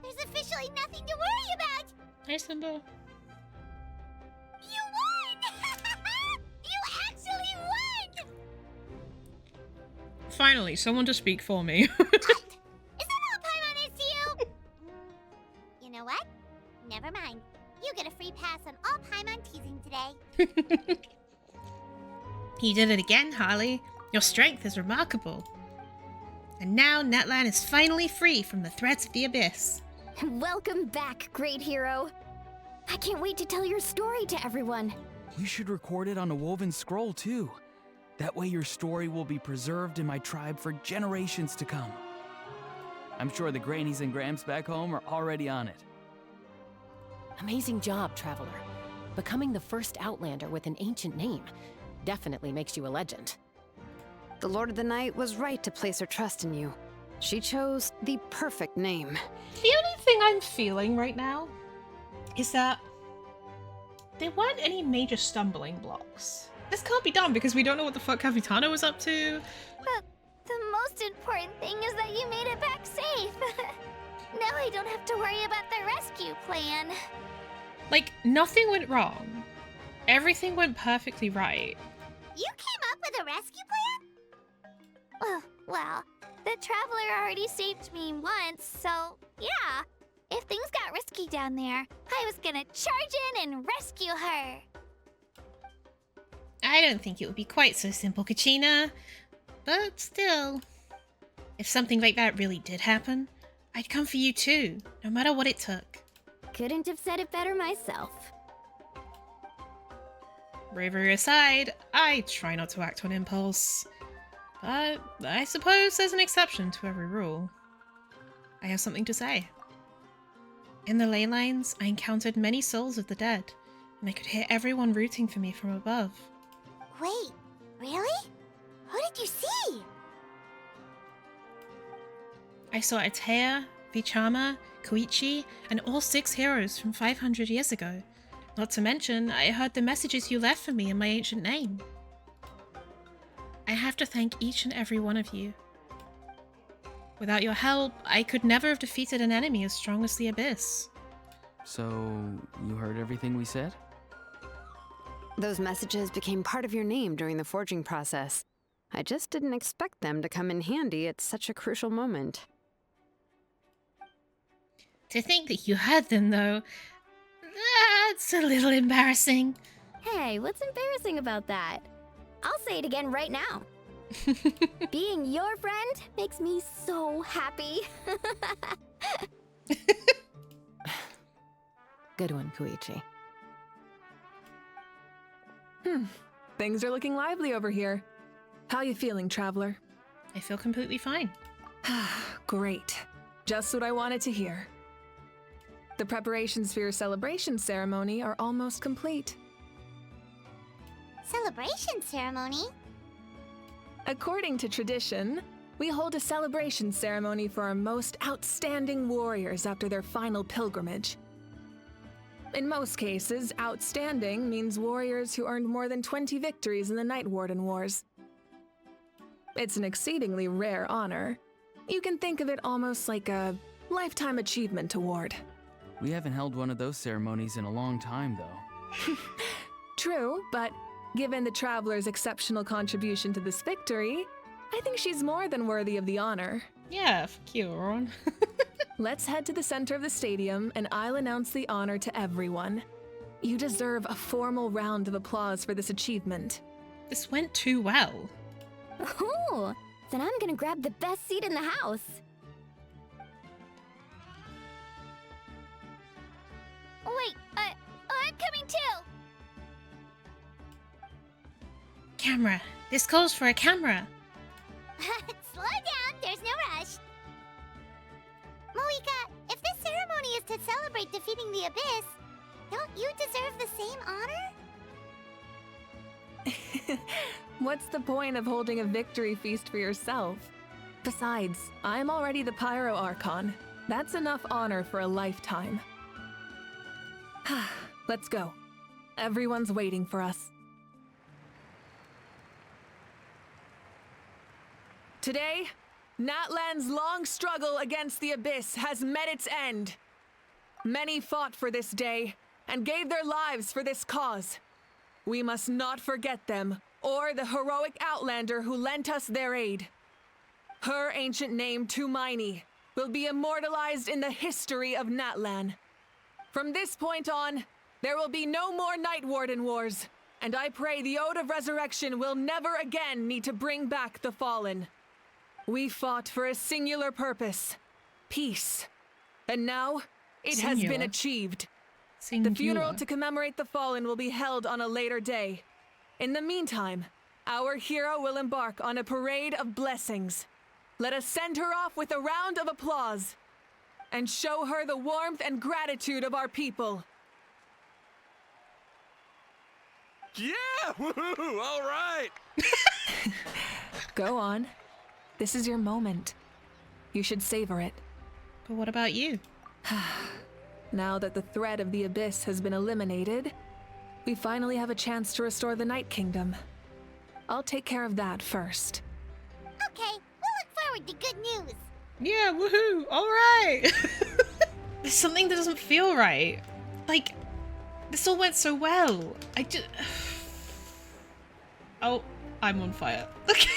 there's officially nothing to worry about. Hi, Simba. You won! You actually won! Finally, someone to speak for me. Is that all Paimon is to you? You know what? Never mind. You get a free pass on all Paimon teasing today. You did it again, Harley. Your strength is remarkable. And now Natlan is finally free from the threats of the Abyss. Welcome back, great hero. I can't wait to tell your story to everyone. You should record it on a woven scroll, too. That way your story will be preserved in my tribe for generations to come. I'm sure the grannies and grams back home are already on it. Amazing job, Traveler. Becoming the first Outlander with an ancient name definitely makes you a legend. The Lord of the Night was right to place her trust in you. She chose the perfect name. The only thing I'm feeling right now is that there weren't any major stumbling blocks. This can't be done because we don't know what the fuck Capitano was up to. But the most important thing is that you made it back safe. Now I don't have to worry about the rescue plan. Like, nothing went wrong. Everything went perfectly right. You came up with a rescue plan? Well, the Traveler already saved me once, so yeah. If things got risky down there, I was gonna charge in and rescue her. I don't think it would be quite so simple, Kachina. But still, if something like that really did happen, I'd come for you too, no matter what it took. Couldn't have said it better myself. Bravery aside, I try not to act on impulse. But I suppose there's an exception to every rule. I have something to say. In the ley lines, I encountered many souls of the dead, and I could hear everyone rooting for me from above. Wait, really? Who did you see? I saw Atea, Vichama, Koichi, and all 6 heroes from 500 years ago. Not to mention, I heard the messages you left for me in my ancient name. I have to thank each and every one of you. Without your help, I could never have defeated an enemy as strong as the Abyss. So, you heard everything we said? Those messages became part of your name during the forging process. I just didn't expect them to come in handy at such a crucial moment. To think that you heard them, though, that's a little embarrassing. Hey, what's embarrassing about that? I'll say it again right now. Being your friend makes me so happy. Good one, Koichi. Things are looking lively over here. How you feeling, Traveler? I feel completely fine. Great. Just what I wanted to hear. The preparations for your celebration ceremony are almost complete. Celebration ceremony? According to tradition, we hold a celebration ceremony for our most outstanding warriors after their final pilgrimage. In most cases, outstanding means warriors who earned more than 20 victories in the Night Warden Wars. It's an exceedingly rare honor, You can think of it almost like a lifetime achievement award. We haven't held one of those ceremonies in a long time, though. True, but given the Traveler's exceptional contribution to this victory, I think she's more than worthy of the honor. Yeah, fuck you, Ron. Let's head to the center of the stadium and I'll announce the honor to everyone. You deserve a formal round of applause for this achievement. This went too well. Oh, then I'm gonna grab the best seat in the house. Wait, I'm coming too. Camera. This calls for a camera. Slow down, there's no rush. Moika, if this ceremony is to celebrate defeating the Abyss, don't you deserve the same honor? What's the point of holding a victory feast for yourself? Besides, I'm already the Pyro Archon. That's enough honor for a lifetime. Let's go. Everyone's waiting for us. Today, Natlan's long struggle against the Abyss has met its end. Many fought for this day and gave their lives for this cause. We must not forget them or the heroic Outlander who lent us their aid. Her ancient name, Tumaini, will be immortalized in the history of Natlan. From this point on, there will be no more Night Warden wars, and I pray the Ode of Resurrection will never again need to bring back the fallen. We fought for a singular purpose, peace. And now, it has been achieved. The funeral to commemorate the fallen will be held on a later day. In the meantime, our hero will embark on a parade of blessings. Let us send her off with a round of applause and show her the warmth and gratitude of our people. Yeah! Woohoo! All right! Go on. This is your moment. You should savor it. But what about you? Now that the threat of the Abyss has been eliminated, we finally have a chance to restore the Night Kingdom. I'll take care of that first. Okay, we'll look forward to good news. Yeah, woohoo! Alright! There's something that doesn't feel right. Like, this all went so well. Oh, I'm on fire. Okay.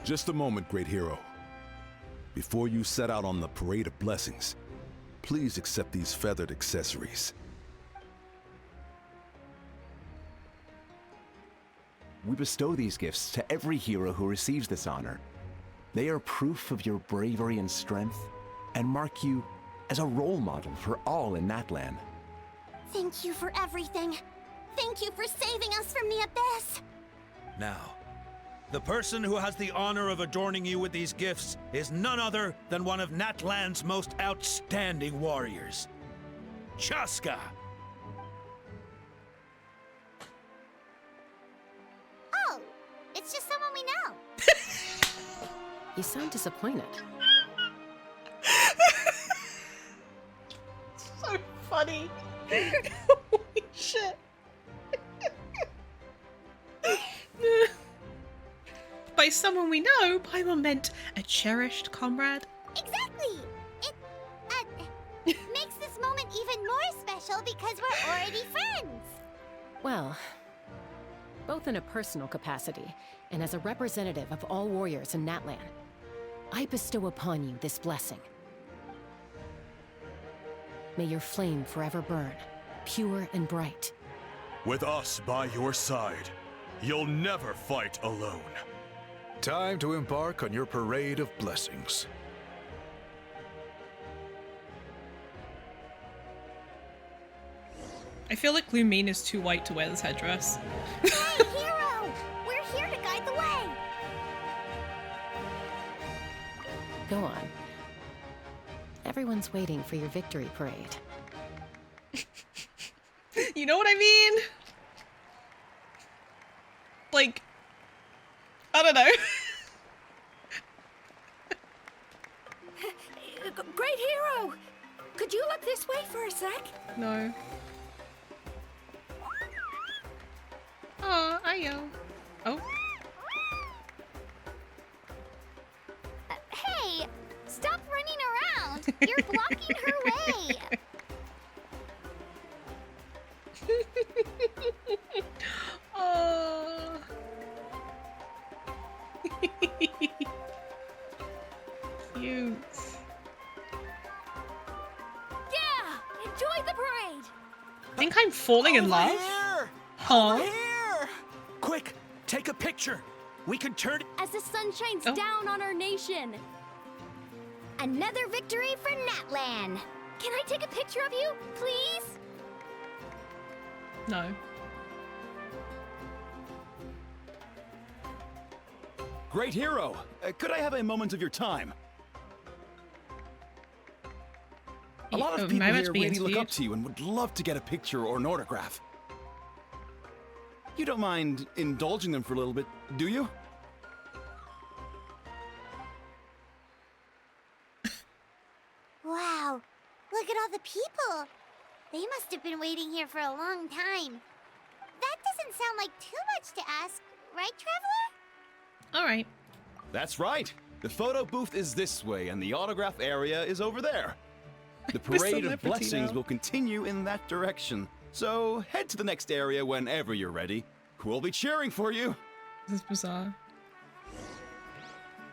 Just a moment, great hero. Before you set out on the parade of blessings, please accept these feathered accessories. We bestow these gifts to every hero who receives this honor. They are proof of your bravery and strength, and mark you as a role model for all in Natlan. Thank you for everything. Thank you for saving us from the Abyss. Now, the person who has the honor of adorning you with these gifts is none other than one of Natlan's most outstanding warriors, Chaska. Oh, it's just someone we know. You sound disappointed. So funny. Holy shit. By someone we know, Paimon meant a cherished comrade. Exactly! It makes this moment even more special because we're already friends. Well, both in a personal capacity and as a representative of all warriors in Natlan, I bestow upon you this blessing. May your flame forever burn, pure and bright. With us by your side, you'll never fight alone. Time to embark on your parade of blessings. I feel like Lumine is too white to wear this headdress. Hey, hero! We're here to guide the way! Go on. Everyone's waiting for your victory parade. You know what I mean? Like, I don't know. Great hero! Could you look this way for a sec? No. Oh, Ayo. Oh. Hey, You're blocking her way! Oh. Cute. Yeah! Enjoy the parade! I think I'm falling in love. Here! Huh? Over here! Quick, take a picture. We can turn. As the sun shines down on our nation. Another victory for Natlan. Can I take a picture of you, please? No. Great hero! Could I have a moment of your time? A lot of people here really look up to you and would love to get a picture or an autograph. You don't mind indulging them for a little bit, do you? Wow, look at all the people. They must have been waiting here for a long time. That doesn't sound like too much to ask, right, Traveler? All right. That's right. The photo booth is this way and the autograph area is over there. The parade of blessings will continue in that direction. So head to the next area whenever you're ready. We'll be cheering for you. This is bizarre.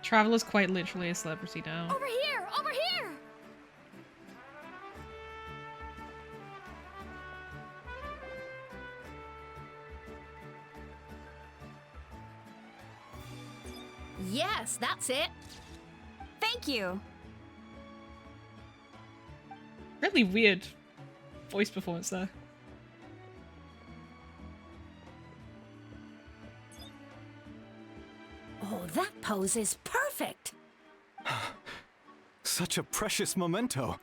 Traveler's quite literally a celebrity now. Over here! Over here! Yes, that's it. Thank you. Really weird voice performance there. Oh, that pose is perfect. Such a precious memento.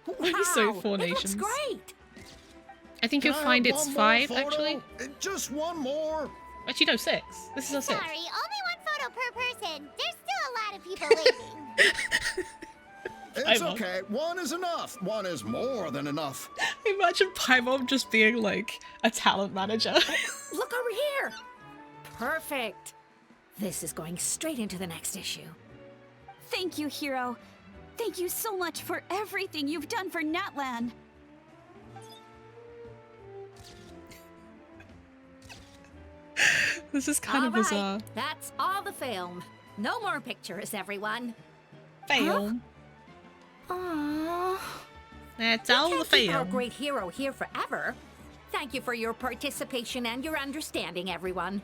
Why are you so Wow, Four it Nations? looks great. I think you'll find it's 5 actually. Just one more. Actually, no, 6. This is a 6. Sorry, only one photo per person. There's still a lot of people waiting. It's okay. One is enough. One is more than enough. Imagine Paimon just being like a talent manager. Look over here. Perfect. This is going straight into the next issue. Thank you, Hero. Thank you so much for everything you've done for Natlan. This is kind of bizarre. That's all the film. No more pictures, everyone. Film. Aww. That's We all the can't keep our film. great hero here forever. Thank you for your participation and your understanding, everyone.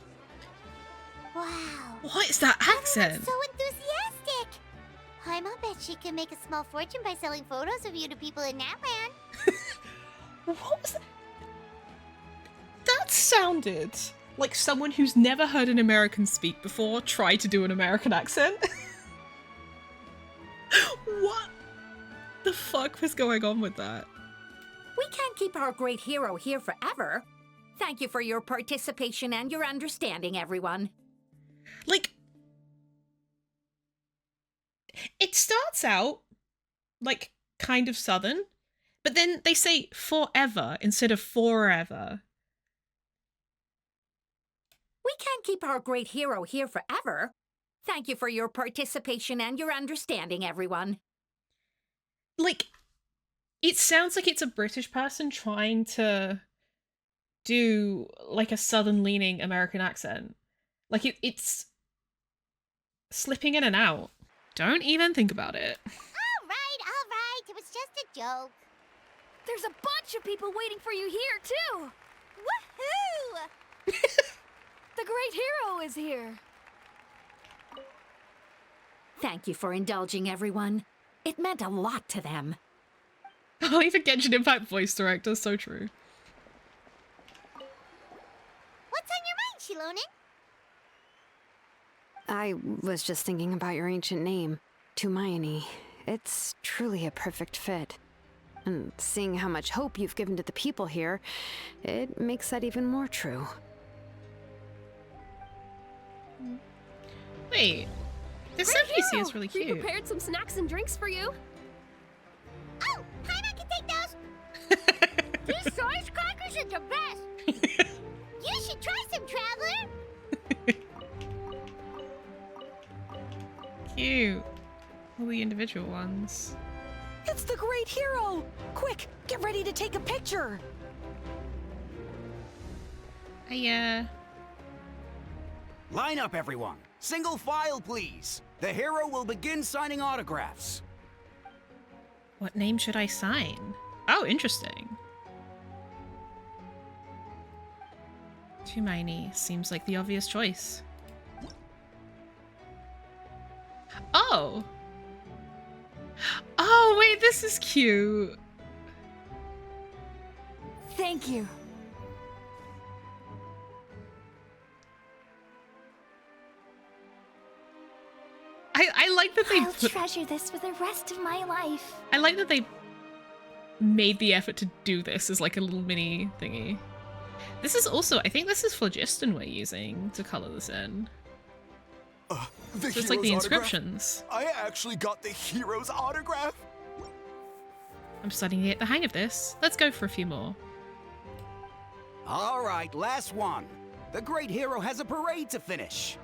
Wow. What is that accent? So enthusiastic. Paimon bet she can make a small fortune by selling photos of you to people in Natlan. What was that? That sounded like someone who's never heard an American speak before try to do an American accent. What the fuck was going on with that? We can't keep our great hero here forever. Thank you for your participation and your understanding, everyone. Like, it starts out like kind of southern, but then they say forever instead of forever. We can't keep our great hero here forever. Thank you for your participation and your understanding, everyone. Like, it sounds like it's a British person trying to do like a southern leaning American accent. Like it's slipping in and out. Don't even think about it. All right. It was just a joke. There's a bunch of people waiting for you here, too! Woohoo! The great hero is here. Thank you for indulging, everyone. It meant a lot to them. Oh, even Genshin Impact voice director, so true. What's on your mind, Shilonen? I was just thinking about your ancient name, Tumayani. It's truly a perfect fit. And seeing how much hope you've given to the people here, it makes that even more true. Wait, this NPC is really We cute. prepared some snacks and drinks for you. Oh, Paimon can take those. These source crackers are the best. You should try some, Traveler. cute. All the individual ones. It's the great hero! Quick, get ready to take a picture! Line up, everyone. Single file, please. The hero will begin signing autographs. What name should I sign? Oh, interesting. Hermione seems like the obvious choice. Oh! Oh, wait, this is cute. Thank you. I like that they I'll treasure this for the rest of my life. I like that they made the effort to do this as like a little mini thingy. This is also, I think this is phlogiston we're using to color this in. So it's like the inscriptions. I actually got the hero's autograph. I'm starting to get the hang of this. Let's go for a few more. All right, last one. The great hero has a parade to finish.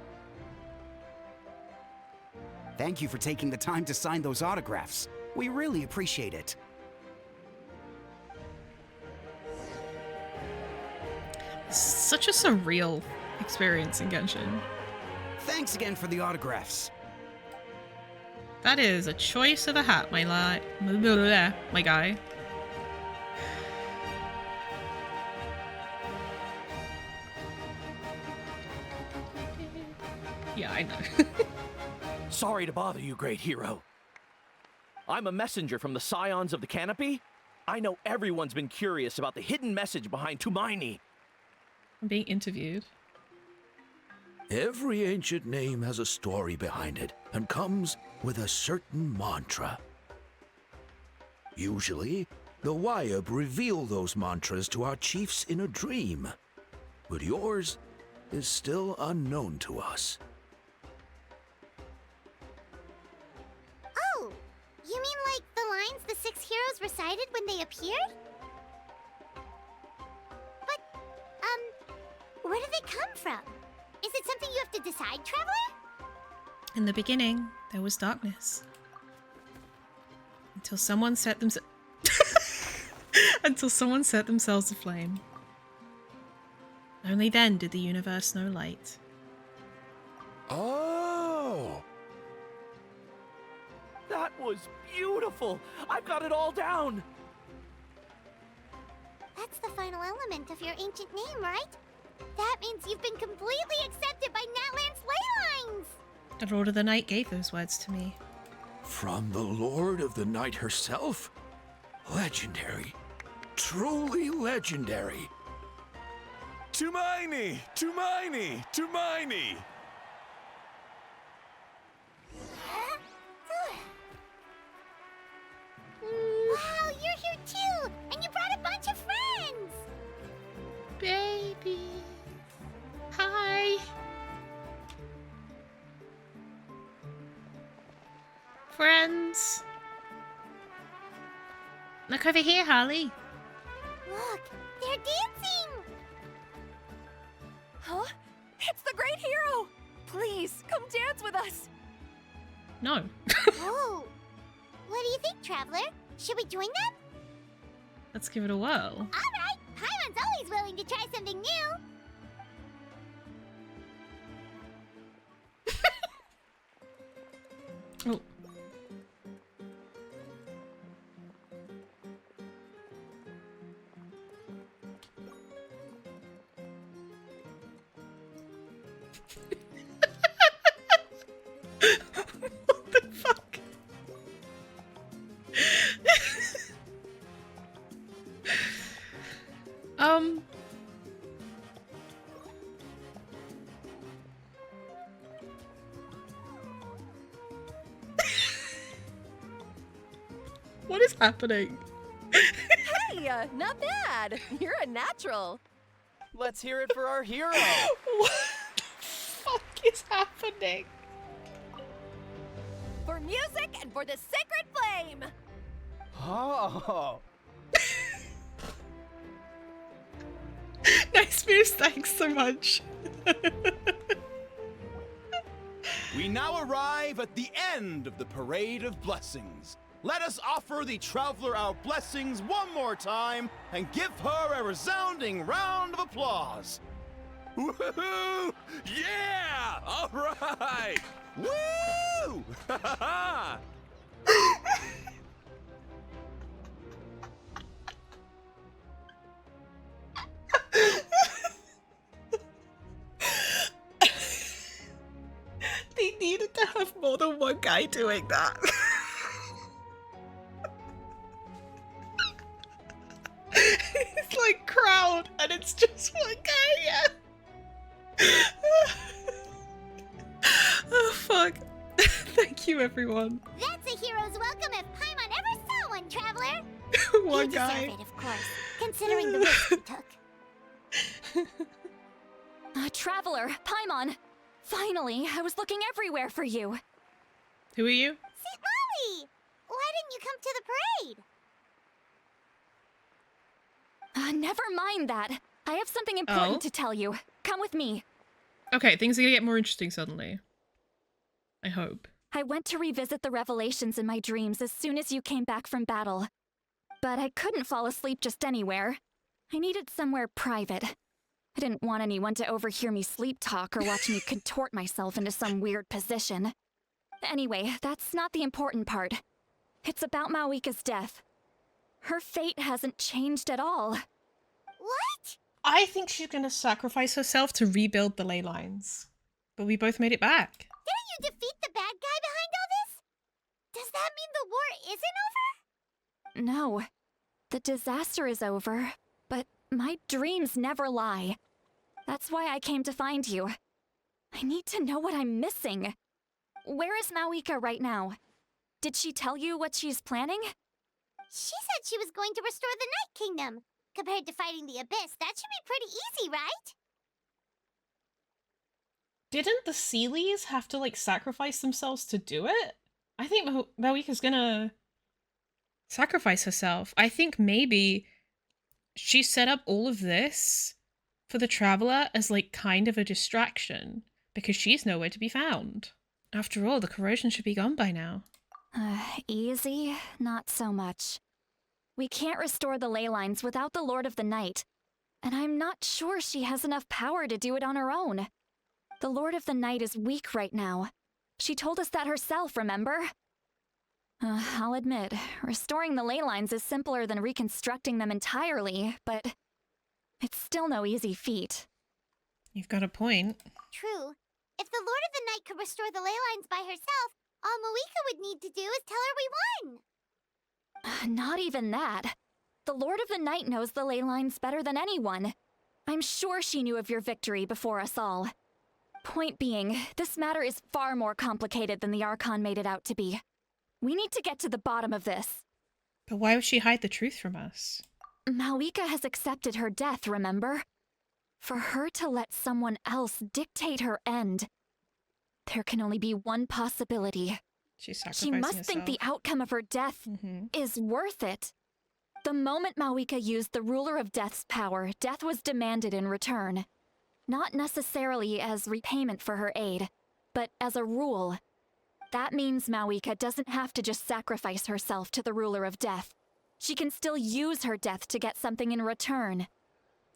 Thank you for taking the time to sign those autographs. We really appreciate it. Such a surreal experience in Genshin. Thanks again for the autographs. That is a choice of a hat, my guy. Yeah, I know. Sorry to bother you, great hero. I'm a messenger from the Scions of the Canopy. I know everyone's been curious about the hidden message behind Hermione. I'm being interviewed. Every ancient name has a story behind it and comes with a certain mantra. Usually, the Wyab reveal those mantras to our chiefs in a dream, but yours is still unknown to us. Oh, you mean like the lines the 6 heroes recited when they appeared? But, where did they come from? Is it something you have to decide, Traveler? In the beginning, there was darkness. Until someone set themselves aflame. Only then did the universe know light. Oh! That was beautiful! I've got it all down! That's the final element of your ancient name, right? That means you've been completely accepted by Natlan's ley lines! The Lord of the Night gave those words to me. From the Lord of the Night herself? Legendary. Truly legendary. Hermione! Hermione! Hermione! Wow, you're here too! And you brought a bunch of friends! Baby. Hi. Friends. Look over here, Harley. Look, they're dancing! Huh? It's the great hero! Please, come dance with us! No. Oh! What do you think, Traveler? Should we join them? Let's give it a whirl. Alright! Paimon's always willing to try something new! Oh. What the fuck? What is happening? Hey, not bad. You're a natural. Let's hear it for our hero. What the fuck is happening? For music and for the sacred flame. Oh. Nice moves, thanks so much. We now arrive at the end of the Parade of Blessings. Let us offer the traveler our blessings one more time and give her a resounding round of applause. Woohoo! Yeah! All right! Woo! They needed to have more than one guy doing that. It's like crowd, and it's just one guy, yeah. Oh, fuck. Thank you, everyone. That's a hero's welcome if Paimon ever saw one, traveler. One You guy. deserve it, of course, considering the risk you took. Traveler, Paimon! Finally, I was looking everywhere for you. Who are you? St. Molly! Why didn't you come to the parade? Never mind that. I have something important to tell you. Come with me. Okay, things are gonna get more interesting suddenly. I hope. I went to revisit the revelations in my dreams as soon as you came back from battle. But I couldn't fall asleep just anywhere. I needed somewhere private. I didn't want anyone to overhear me sleep talk or watch me contort myself into some weird position. Anyway, that's not the important part. It's about Mawika's death. Her fate hasn't changed at all. What? I think she's gonna sacrifice herself to rebuild the ley lines. But we both made it back. Didn't you defeat the bad guy behind all this? Does that mean the war isn't over? No. The disaster is over, but my dreams never lie. That's why I came to find you. I need to know what I'm missing. Where is Mawika right now? Did she tell you what she's planning? She said she was going to restore the Night Kingdom. Compared to fighting the Abyss, that should be pretty easy, right? Didn't the Sealies have to, like, sacrifice themselves to do it? I think Mawika's gonna sacrifice herself. I think maybe she set up all of this for the Traveler as, like, kind of a distraction, because she's nowhere to be found. After all, the corrosion should be gone by now. Easy? Not so much. We can't restore the ley lines without the Lord of the Night, and I'm not sure she has enough power to do it on her own. The Lord of the Night is weak right now. She told us that herself, remember? I'll admit, restoring the ley lines is simpler than reconstructing them entirely, but it's still no easy feat. You've got a point. True. If the Lord of the Night could restore the ley lines by herself, all Mawika would need to do is tell her we won. Not even that. The Lord of the Night knows the ley lines better than anyone. I'm sure she knew of your victory before us all. Point being, this matter is far more complicated than the Archon made it out to be. We need to get to the bottom of this. But why would she hide the truth from us? Mawika has accepted her death, remember? For her to let someone else dictate her end, there can only be one possibility. She must think the outcome of her death is worth it. The moment Mawika used the Ruler of Death's power, death was demanded in return. Not necessarily as repayment for her aid, but as a rule. That means Mawika doesn't have to just sacrifice herself to the Ruler of Death. She can still use her death to get something in return.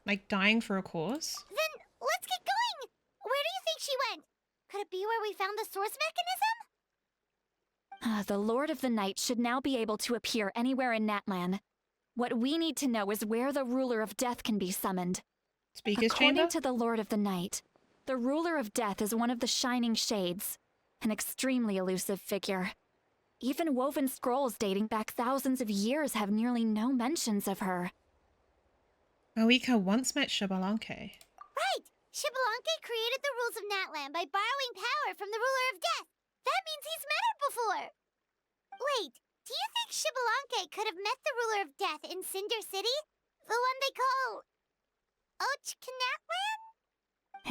Like dying for a cause? Then let's get going! Where do you think she went? Could it be where we found the source mechanism? The Lord of the Night should now be able to appear anywhere in Natlan. What we need to know is where the Ruler of Death can be summoned. According to the Lord of the Night, the Ruler of Death is one of the Shining Shades, an extremely elusive figure. Even woven scrolls dating back thousands of years have nearly no mentions of her. Mawika once met Xbalanque. Right! Xbalanque created the rules of Natlan by borrowing power from the Ruler of Death. That means he's met her before! Wait, do you think Xbalanque could have met the Ruler of Death in Cinder City? The one they call... Natlan?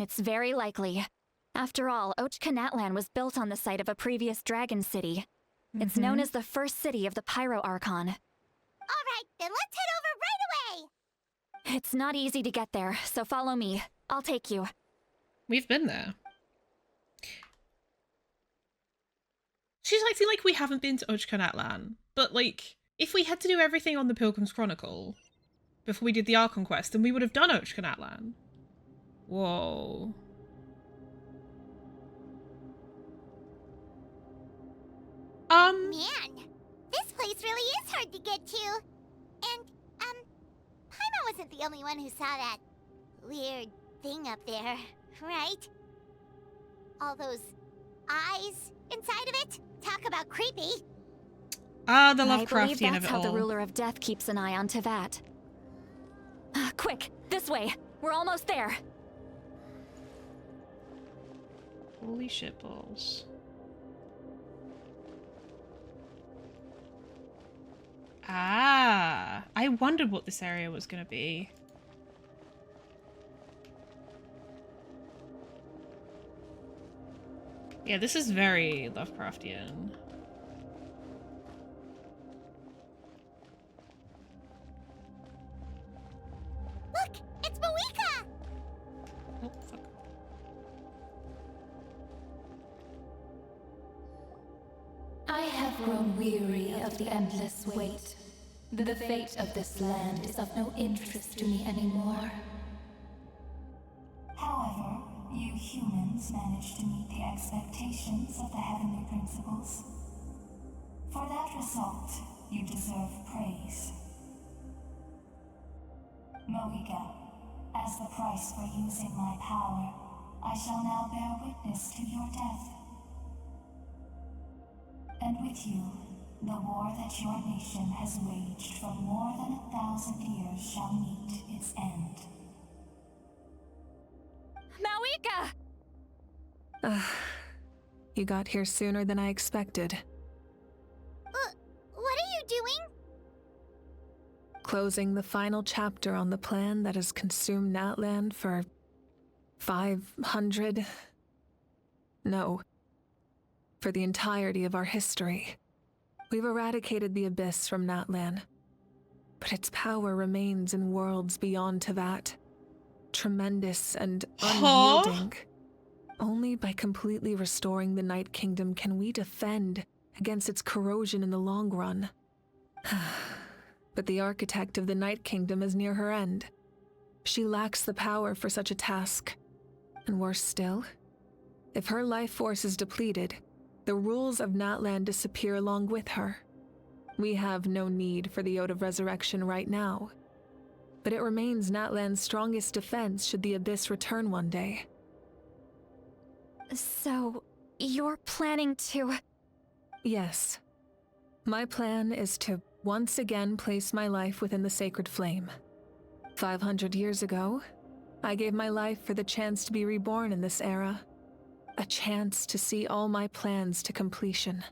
It's very likely. After all, Natlan was built on the site of a previous dragon city. It's known as the first city of the Pyro Archon. Alright, then let's head over right away! It's not easy to get there, so follow me. I'll take you. We've been there. She's acting like we haven't been to ARCHON Natlan. But, like, if we had to do everything on the Pilgrim's Chronicle before we did the ARCHON quest, then we would have done ARCHON Natlan. Whoa. Man, this place really is hard to get to. And, Paimon wasn't the only one who saw that weird thing up there, right? All those eyes inside of it? Talk about creepy. Ah, the Lovecraftian I believe that's of it how all. the ruler of death keeps an eye on Tevat. Quick, this way. We're almost there. Holy shitballs. Ah, I wondered what this area was going to be. Yeah, this is very Lovecraftian. Look, it's Moika! Oh, fuck. I have grown weary of the endless wait. The fate of this land is of no interest to me anymore. However, you humans managed to meet the expectations of the heavenly principles. For that result, you deserve praise. Moika, as the price for using my power, I shall now bear witness to your death. And with you, the war that your nation has waged for more than 1,000 years shall meet its end. Mawika! You got here sooner than I expected. What are you doing? Closing the final chapter on the plan that has consumed Natlan for 500... No. For the entirety of our history. We've eradicated the Abyss from Natlan, but its power remains in worlds beyond Tevat. Tremendous and unyielding. Only by completely restoring the Night Kingdom can we defend against its corrosion in the long run. But the architect of the Night Kingdom is near her end. She lacks the power for such a task. And worse still, if her life force is depleted, the rules of Natlan disappear along with her. We have no need for the Ode of Resurrection right now, but it remains Natlan's strongest defense should the Abyss return one day. So, you're planning to... Yes. My plan is to once again place my life within the sacred flame. 500 years ago, I gave my life for the chance to be reborn in this era. A chance to see all my plans to completion.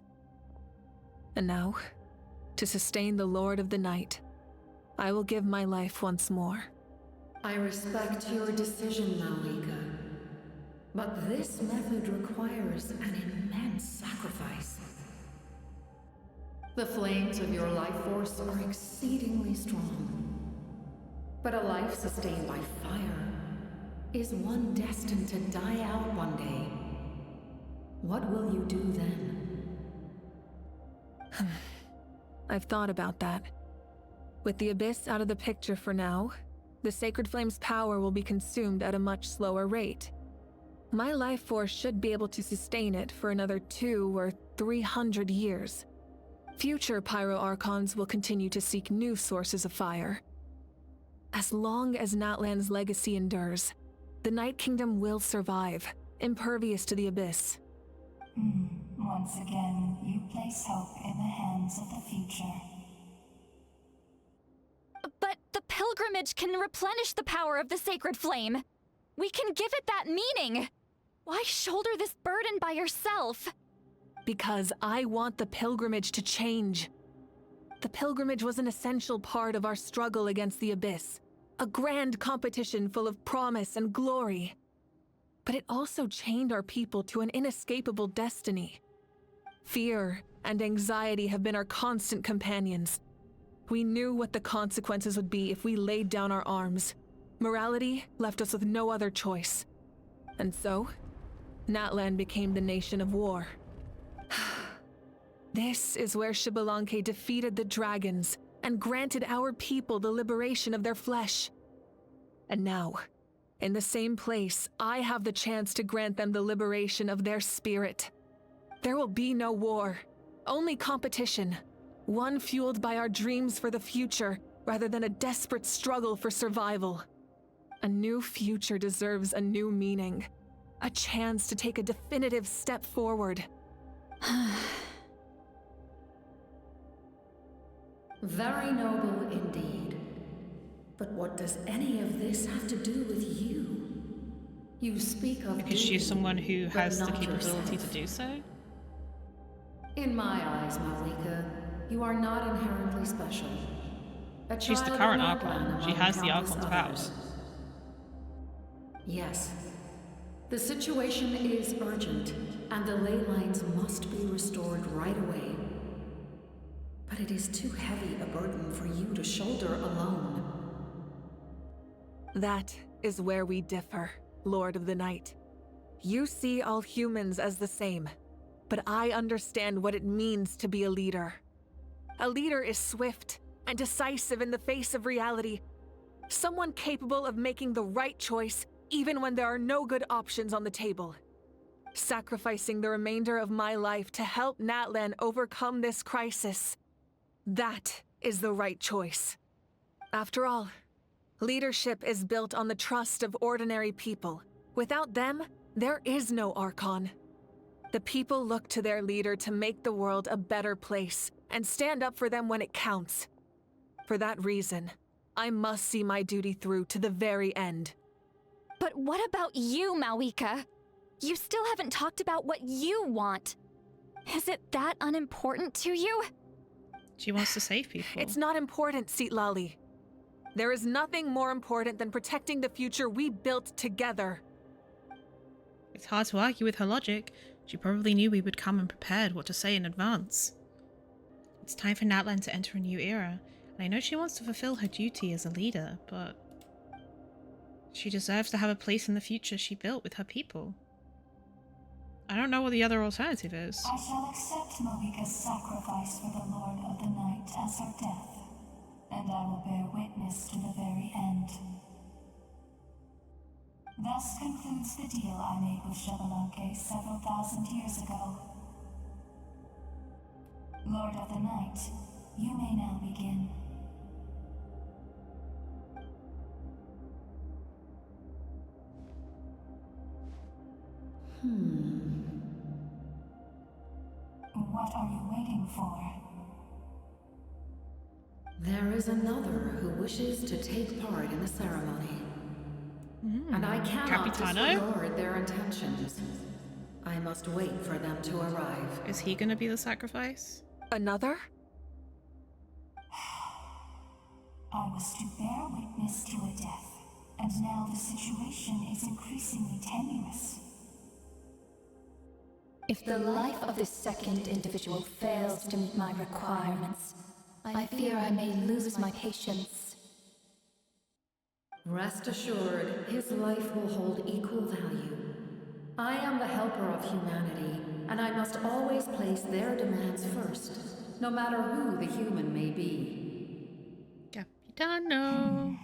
And now, to sustain the Lord of the Night, I will give my life once more. I respect your decision, Mawika. But this method requires an immense sacrifice. The flames of your life force are exceedingly strong. But a life sustained by fire is one destined to die out one day. What will you do then? I've thought about that. With the Abyss out of the picture for now, the Sacred Flame's power will be consumed at a much slower rate. My life force should be able to sustain it for another 200 or 300 years. Future Pyro-Archons will continue to seek new sources of fire. As long as Natlan's legacy endures, the Night Kingdom will survive, impervious to the Abyss. Once again, you place hope in the hands of the future. But the pilgrimage can replenish the power of the sacred flame. We can give it that meaning. Why shoulder this burden by yourself? Because I want the pilgrimage to change. The pilgrimage was an essential part of our struggle against the Abyss. A grand competition full of promise and glory. But it also chained our people to an inescapable destiny. Fear and anxiety have been our constant companions. We knew what the consequences would be if we laid down our arms. Morality left us with no other choice. And so, Natlan became the nation of war. This is where Xbalanque defeated the dragons and granted our people the liberation of their flesh. And now, in the same place, I have the chance to grant them the liberation of their spirit. There will be no war, only competition, one fueled by our dreams for the future rather than a desperate struggle for survival. A new future deserves a new meaning, a chance to take a definitive step forward. Very noble indeed. But what does any of this have to do with you? You speak of because she's someone who has the capability yourself. to do so? In my eyes, Malika, you are not inherently special. She's the current Archon. She has the Archon's powers. Yes. The situation is urgent, and the ley lines must be restored right away. But it is too heavy a burden for you to shoulder alone. That is where we differ, Lord of the Night. You see all humans as the same, but I understand what it means to be a leader. A leader is swift and decisive in the face of reality, someone capable of making the right choice even when there are no good options on the table. Sacrificing the remainder of my life to help Natlan overcome this crisis. That is the right choice. After all, leadership is built on the trust of ordinary people. Without them, there is no Archon. The people look to their leader to make the world a better place and stand up for them when it counts. For that reason, I must see my duty through to the very end. But what about you, Malika? You still haven't talked about what you want. Is it that unimportant to you? She wants to save people. It's not important, Citlali. There is nothing more important than protecting the future we built together. It's hard to argue with her logic. She probably knew we would come and prepared what to say in advance. It's time for Natlan to enter a new era, and I know she wants to fulfill her duty as a leader, but she deserves to have a place in the future she built with her people. I don't know what the other alternative is. I shall accept Malika's sacrifice for the Lord of the Night as her death, and I will bear witness to the very end. Thus concludes the deal I made with Xbalanque several thousand years ago. Lord of the Night, you may now begin. What are you waiting for? There is another who wishes to take part in the ceremony. And I cannot disregard their intentions. I must wait for them to arrive. Is he gonna be the sacrifice? Another? I was to bear witness to a death, and now the situation is increasingly tenuous. If the life of this second individual fails to meet my requirements, I fear I may lose my patience. Rest assured, his life will hold equal value. I am the helper of humanity, and I must always place their demands first, no matter who the human may be. Capitano.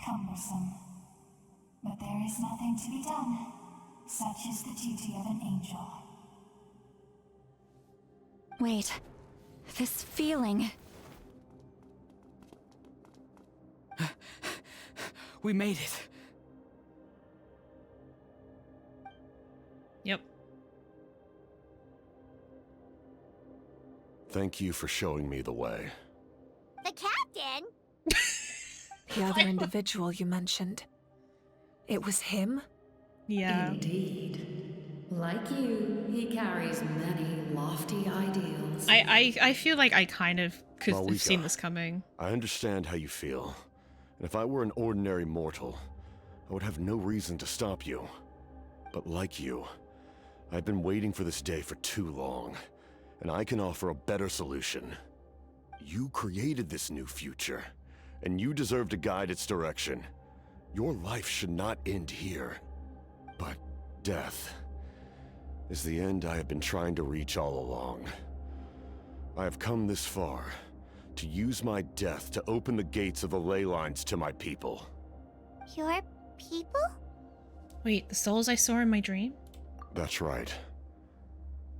Cumbersome. But there is nothing to be done. Such is the duty of an angel. Wait, this feeling. We made it. Yep. Thank you for showing me the way. The captain? The other individual you mentioned. It was him? Yeah. Indeed. Like you, he carries many lofty ideals. I feel like I kind of could Malika, have seen this coming. I understand how you feel. And if I were an ordinary mortal, I would have no reason to stop you. But like you, I've been waiting for this day for too long, and I can offer a better solution. You created this new future, and you deserve to guide its direction. Your life should not end here. But death is the end I have been trying to reach all along. I have come this far to use my death to open the gates of the ley lines to my people. Your people? Wait, the souls I saw in my dream? That's right.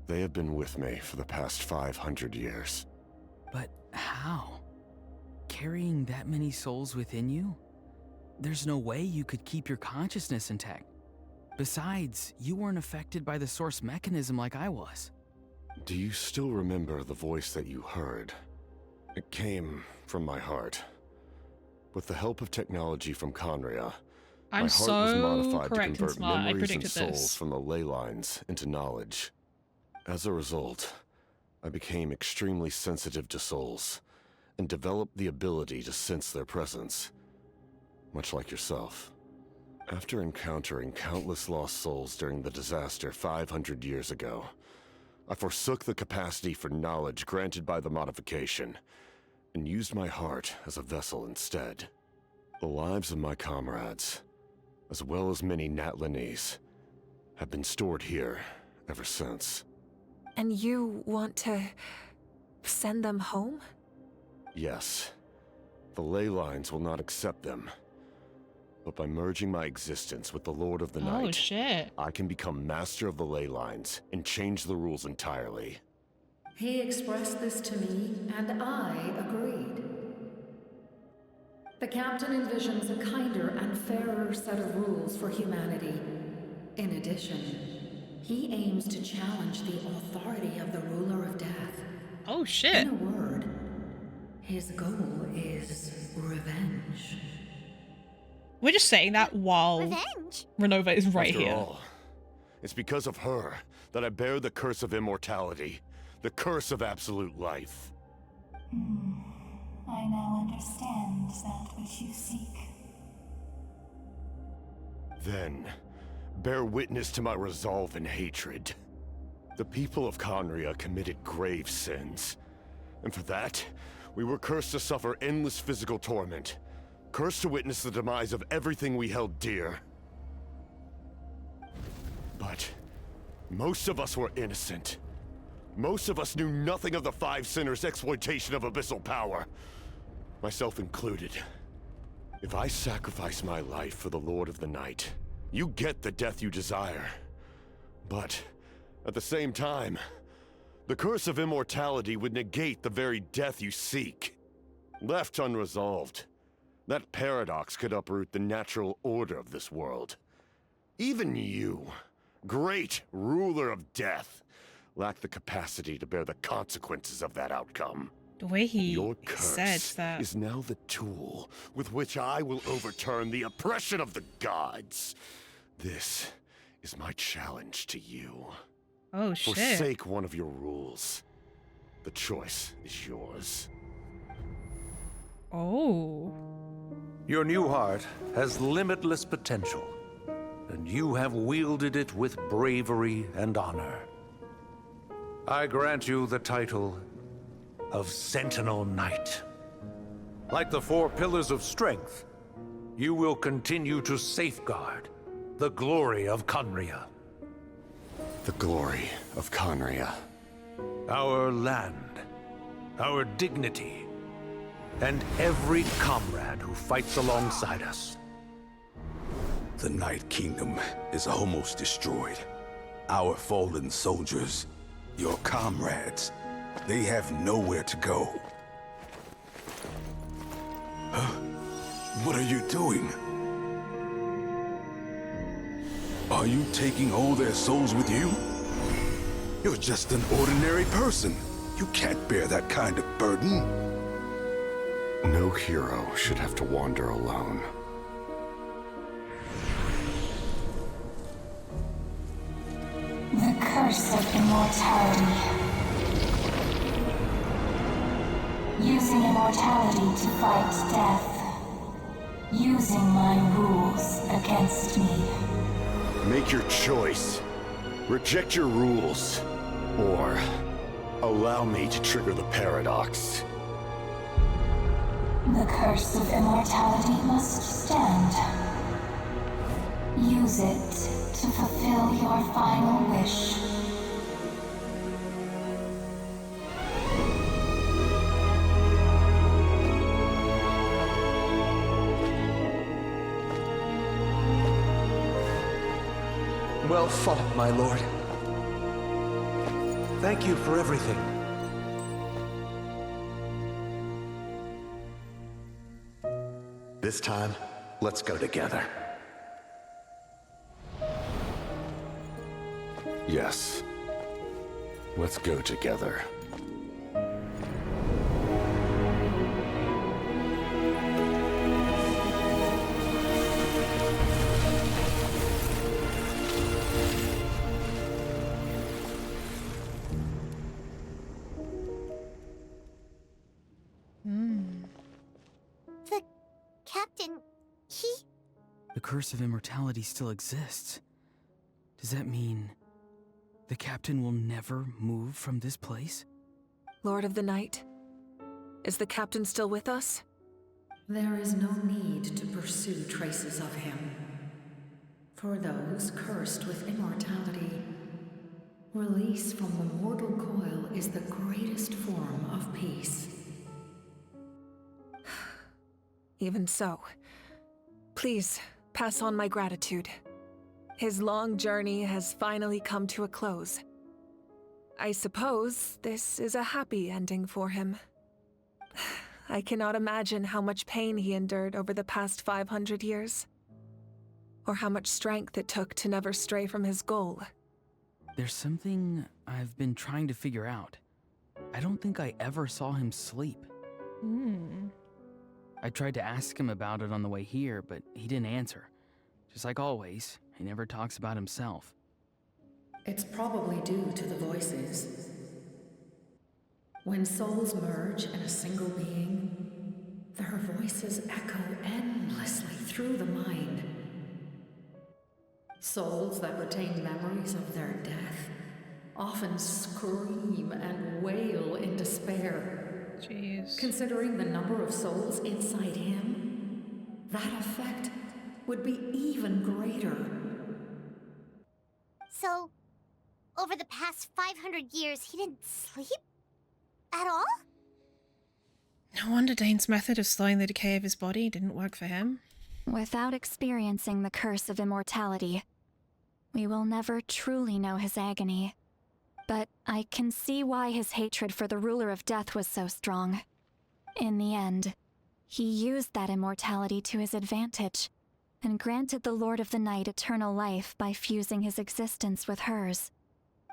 They have been with me for the past 500 years. But how? Carrying that many souls within you? There's no way you could keep your consciousness intact. Besides, you weren't affected by the source mechanism like I was. Do you still remember the voice that you heard? It came from my heart. With the help of technology from Khaenri'ah, my heart was modified to convert memories and souls from the ley lines into knowledge. As a result, I became extremely sensitive to souls, and developed the ability to sense their presence, much like yourself. After encountering countless lost souls during the disaster 500 years ago, I forsook the capacity for knowledge granted by the modification, and used my heart as a vessel instead. The lives of my comrades, as well as many natlanese, have been stored here ever since. And you want to send them home? Yes. The ley lines will not accept them. But by merging my existence with the Lord of the Night, I can become master of the ley lines and change the rules entirely. He expressed this to me, and I agreed. The captain envisions a kinder and fairer set of rules for humanity. In addition, he aims to challenge the authority of the ruler of death. Oh shit. In a word, his goal is revenge. We're just saying that while Renova is right here. After all, it's because of her that I bear the curse of immortality, the curse of absolute life. I now understand that which you seek. Then, bear witness to my resolve and hatred. The people of Khaenri'ah committed grave sins, and for that, we were cursed to suffer endless physical torment. Cursed to witness the demise of everything we held dear. But most of us were innocent. Most of us knew nothing of the Five Sinners' exploitation of abyssal power, myself included. If I sacrifice my life for the Lord of the Night, you get the death you desire. But at the same time, the curse of immortality would negate the very death you seek. Left unresolved, that paradox could uproot the natural order of this world. Even you, great ruler of death, lack the capacity to bear the consequences of that outcome. The way he said that is now the tool with which I will overturn the oppression of the gods. This is my challenge to you. Oh shit. Forsake one of your rules. The choice is yours. Oh. Your new heart has limitless potential, and you have wielded it with bravery and honor. I grant you the title of Sentinel Knight. Like the four pillars of strength, you will continue to safeguard the glory of Khaenri'ah. The glory of Khaenri'ah. Our land, our dignity, and every comrade who fights alongside us. The Night Kingdom is almost destroyed. Our fallen soldiers, your comrades, they have nowhere to go. What are you doing? Are you taking all their souls with you? You're just an ordinary person. You can't bear that kind of burden. No hero should have to wander alone. The curse of immortality. Using immortality to fight death. Using my rules against me. Make your choice. Reject your rules. Or allow me to trigger the paradox. The curse of immortality must stand. Use it to fulfill your final wish. Well fought, my lord. Thank you for everything. This time, let's go together. Yes. Let's go together. The captain, The curse of immortality still exists. Does that mean the captain will never move from this place? Lord of the Night, is the captain still with us? There is no need to pursue traces of him. For those cursed with immortality, release from the mortal coil is the greatest form of peace. Even so, please pass on my gratitude. His long journey has finally come to a close. I suppose this is a happy ending for him. I cannot imagine how much pain he endured over the past 500 years, or how much strength it took to never stray from his goal. There's something I've been trying to figure out. I don't think I ever saw him sleep. I tried to ask him about it on the way here, but he didn't answer. Just like always, he never talks about himself. It's probably due to the voices. When souls merge in a single being, their voices echo endlessly through the mind. Souls that retain memories of their death often scream and wail in despair. Jeez. Considering the number of souls inside him, that effect would be even greater. So, over the past 500 years, he didn't sleep? At all? No wonder Dane's method of slowing the decay of his body didn't work for him. Without experiencing the curse of immortality, we will never truly know his agony. But I can see why his hatred for the ruler of death was so strong. In the end, he used that immortality to his advantage, and granted the Lord of the Night eternal life by fusing his existence with hers.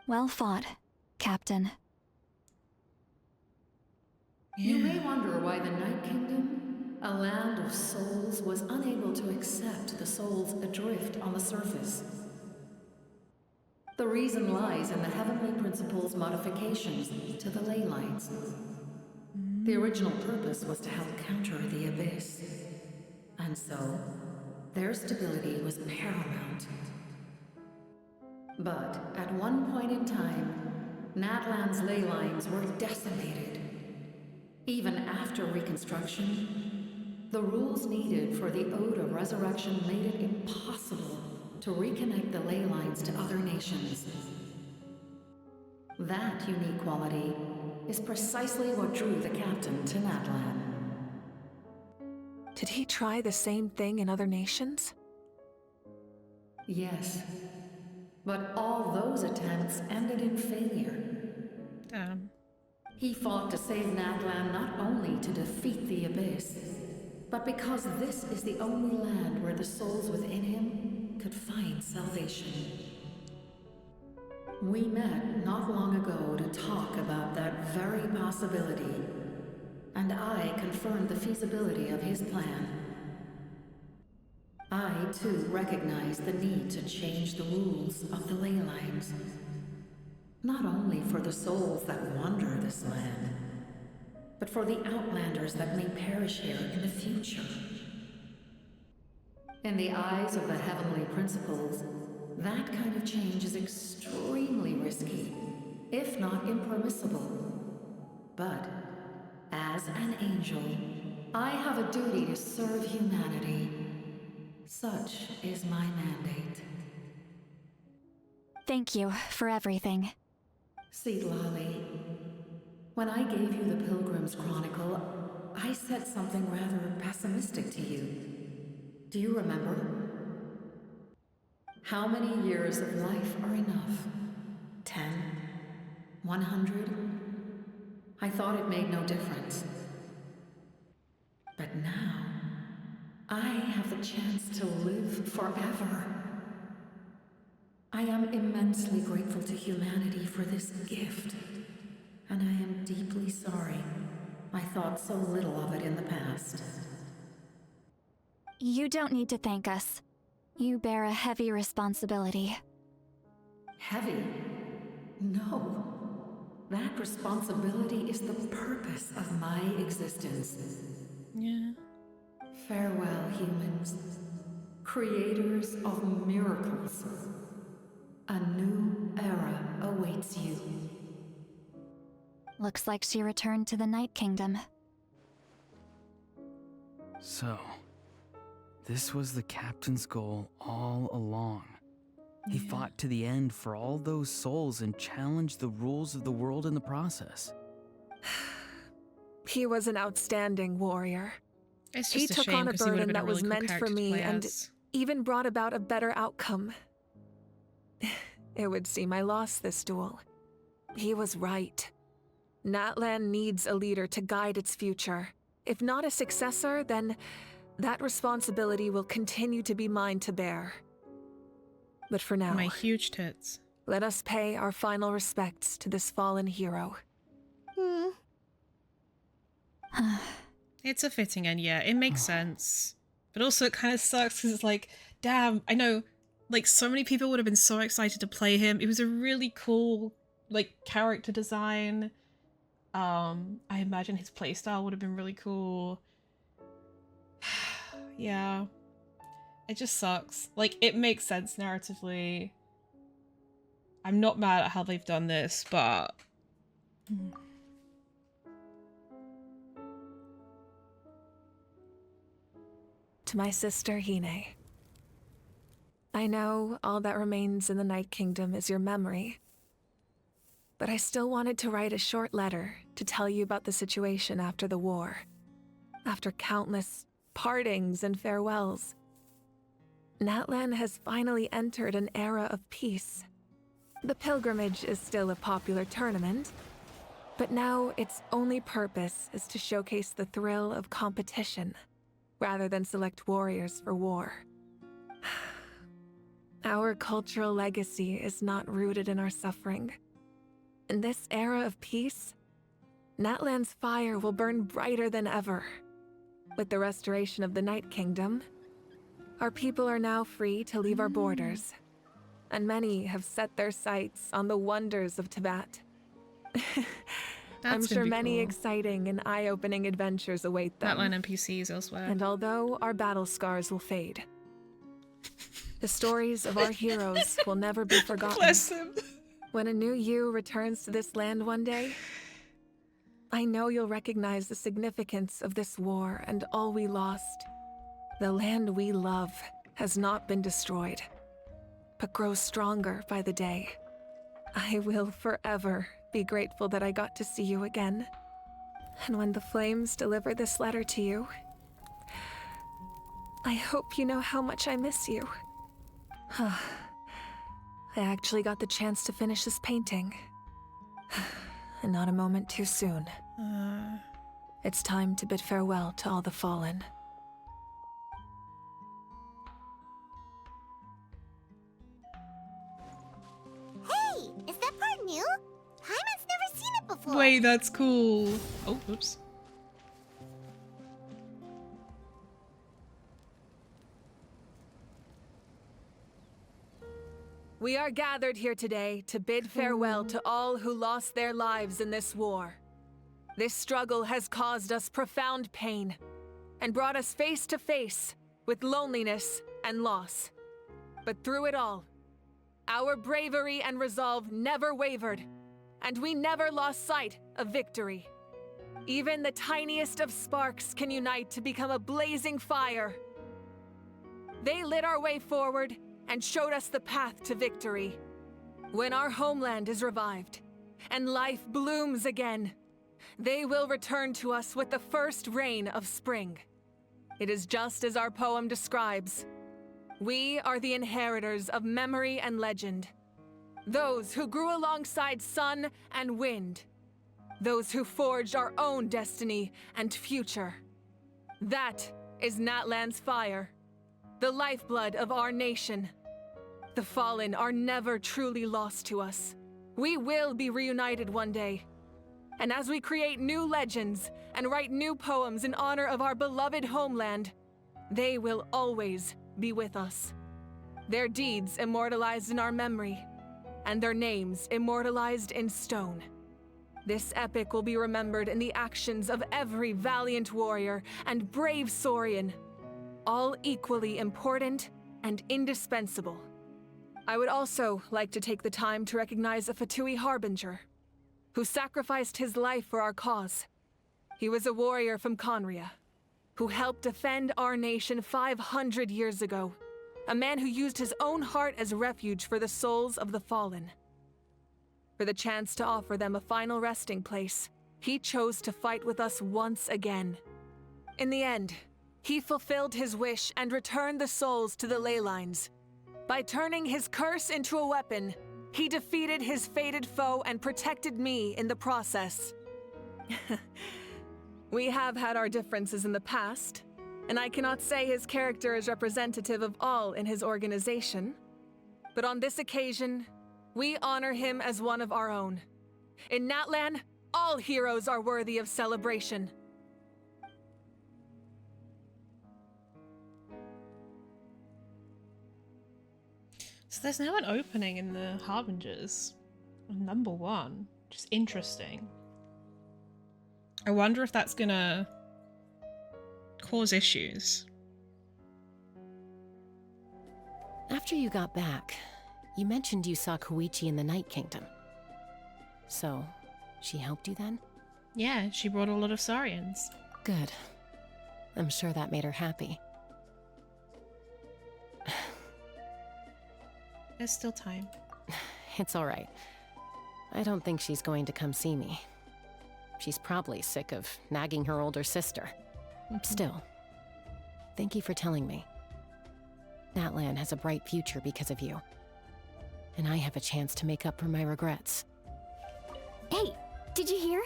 Well fought, Captain. You may wonder why the Night Kingdom, a land of souls, was unable to accept the souls adrift on the surface. The reason lies in the Heavenly Principle's modifications to the ley lines. The original purpose was to help counter the Abyss, and so their stability was paramount. But at one point in time, Natlan's ley lines were decimated. Even after reconstruction, the rules needed for the Ode of Resurrection made it impossible to reconnect the ley lines to other nations. That unique quality is precisely what drew the captain to Natlan. Did he try the same thing in other nations? Yes, but all those attempts ended in failure. Damn. He fought to save Natlan not only to defeat the Abyss, but because this is the only land where the souls within him could find salvation. We met not long ago to talk about that very possibility, and I confirmed the feasibility of his plan. I, too, recognize the need to change the rules of the ley lines. Not only for the souls that wander this land, but for the outlanders that may perish here in the future. In the eyes of the Heavenly Principles, that kind of change is extremely risky, if not impermissible. But, as an angel, I have a duty to serve humanity. Such is my mandate. Thank you for everything. Seedlolly, when I gave you the Pilgrim's Chronicle, I said something rather pessimistic to you. Do you remember? How many years of life are enough? 10? 100? I thought it made no difference. But now, I have the chance to live forever. I am immensely grateful to humanity for this gift, and I am deeply sorry I thought so little of it in the past. You don't need to thank us. You bear a heavy responsibility. Heavy? No. That responsibility is the purpose of my existence. Yeah. Farewell, humans. Creators of miracles. A new era awaits you. Looks like she returned to the Night Kingdom. So, this was the captain's goal all along. He fought to the end for all those souls and challenged the rules of the world in the process. He was an outstanding warrior. It's He just a took shame on a 'cause he would've burden been a that really was cool meant for character to me play and as. even brought about a better outcome. It would seem I lost this duel. He was right. Natlan needs a leader to guide its future. If not a successor, then that responsibility will continue to be mine to bear. But for now, My huge tits. let us pay our final respects to this fallen hero. It's a fitting end, yeah. It makes sense. But also it kind of sucks because it's like, damn, I know, like, so many people would have been so excited to play him. It was a really cool, like, character design. I imagine his playstyle would have been really cool. Yeah. It just sucks. Like, it makes sense narratively. I'm not mad at how they've done this, but... To my sister, Hine. I know all that remains in the Night Kingdom is your memory. But I still wanted to write a short letter to tell you about the situation after the war. After countless partings and farewells. Natlan has finally entered an era of peace. The pilgrimage is still a popular tournament, but now its only purpose is to showcase the thrill of competition, rather than select warriors for war. Our cultural legacy is not rooted in our suffering. In this era of peace, Natlan's fire will burn brighter than ever. With the restoration of the Night Kingdom, our people are now free to leave our borders, and many have set their sights on the wonders of Tibet. I'm sure many cool. exciting and eye-opening adventures await them. Natlan NPCs elsewhere. And although our battle scars will fade, the stories of our heroes will never be forgotten. Bless them. When a new you returns to this land one day, I know you'll recognize the significance of this war and all we lost. The land we love has not been destroyed, but grows stronger by the day. I will forever be grateful that I got to see you again. And when the flames deliver this letter to you, I hope you know how much I miss you. I actually got the chance to finish this painting. And not a moment too soon. It's time to bid farewell to all the fallen. Hey, is that part new? Hyman's never seen it before. Wait, that's cool. Oh, oops. We are gathered here today to bid farewell to all who lost their lives in this war. This struggle has caused us profound pain and brought us face to face with loneliness and loss. But through it all, our bravery and resolve never wavered, and we never lost sight of victory. Even the tiniest of sparks can unite to become a blazing fire. They lit our way forward and showed us the path to victory. When our homeland is revived and life blooms again, they will return to us with the first rain of spring. It is just as our poem describes. We are the inheritors of memory and legend. Those who grew alongside sun and wind. Those who forged our own destiny and future. That is Natlan's fire, the lifeblood of our nation. The fallen are never truly lost to us. We will be reunited one day. And as we create new legends and write new poems in honor of our beloved homeland, they will always be with us. Their deeds immortalized in our memory, and their names immortalized in stone. This epic will be remembered in the actions of every valiant warrior and brave Saurian, all equally important and indispensable. I would also like to take the time to recognize a Fatui Harbinger, who sacrificed his life for our cause. He was a warrior from Conria, who helped defend our nation 500 years ago, a man who used his own heart as refuge for the souls of the fallen. For the chance to offer them a final resting place, he chose to fight with us once again. In the end, he fulfilled his wish and returned the souls to the ley lines. By turning his curse into a weapon, he defeated his fated foe and protected me in the process. We have had our differences in the past, and I cannot say his character is representative of all in his organization. But on this occasion, we honor him as one of our own. In Natlan, all heroes are worthy of celebration. So there's now an opening in the Harbingers. Number 1. Just interesting. I wonder if that's gonna cause issues. After you got back, you mentioned you saw Koichi in the Night Kingdom. So, she helped you then? Yeah, she brought a lot of Saurians. Good. I'm sure that made her happy. There's still time. It's all right. I don't think she's going to come see me. She's probably sick of nagging her older sister. Still, thank you for telling me. Natlan has a bright future because of you. And I have a chance to make up for my regrets. Hey, did you hear?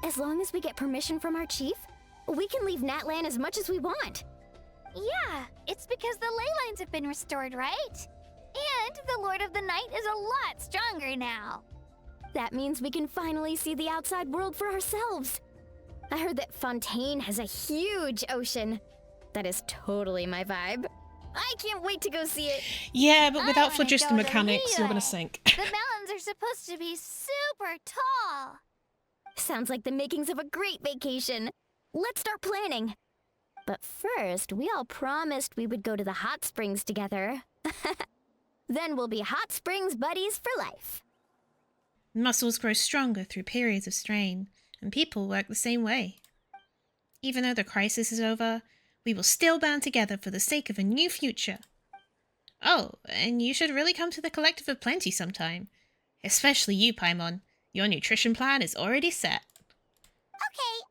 As long as we get permission from our chief, we can leave Natlan as much as we want. Yeah, it's because the ley lines have been restored, right? And the Lord of the Night is a lot stronger now. That means we can finally see the outside world for ourselves. I heard that Fontaine has a huge ocean. That is totally my vibe. I can't wait to go see it. Yeah, but without phlogiston mechanics, you're gonna sink. The mountains are supposed to be super tall. Sounds like the makings of a great vacation. Let's start planning. But first, we all promised we would go to the hot springs together. Then we'll be hot springs buddies for life. Muscles grow stronger through periods of strain, and people work the same way. Even though the crisis is over, we will still band together for the sake of a new future. Oh, and you should really come to the Collective of Plenty sometime. Especially you, Paimon. Your nutrition plan is already set. Okay,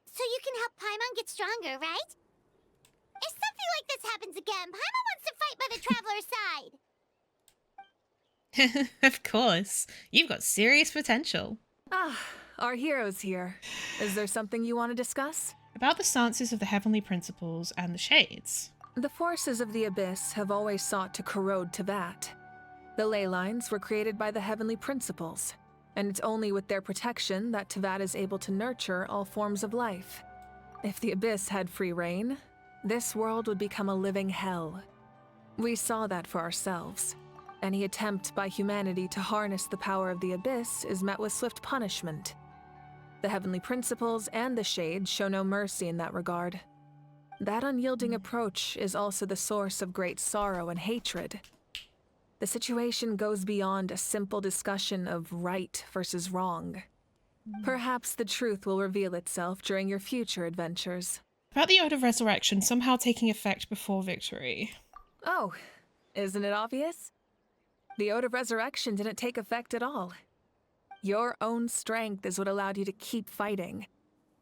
so you can help Paimon get stronger, right? If something like this happens again, Paimon wants to fight by the Traveler's side. Of course. You've got serious potential. Ah, our hero's here. Is there something you want to discuss? About the stances of the Heavenly Principles and the Shades. The forces of the Abyss have always sought to corrode Teyvat. The ley lines were created by the Heavenly Principles, and it's only with their protection that Teyvat is able to nurture all forms of life. If the Abyss had free reign, this world would become a living hell. We saw that for ourselves. Any attempt by humanity to harness the power of the Abyss is met with swift punishment. The Heavenly Principles and the Shades show no mercy in that regard. That unyielding approach is also the source of great sorrow and hatred. The situation goes beyond a simple discussion of right versus wrong. Perhaps the truth will reveal itself during your future adventures. About the Ode of Resurrection somehow taking effect before victory. Oh, isn't it obvious? The Ode of Resurrection didn't take effect at all. Your own strength is what allowed you to keep fighting,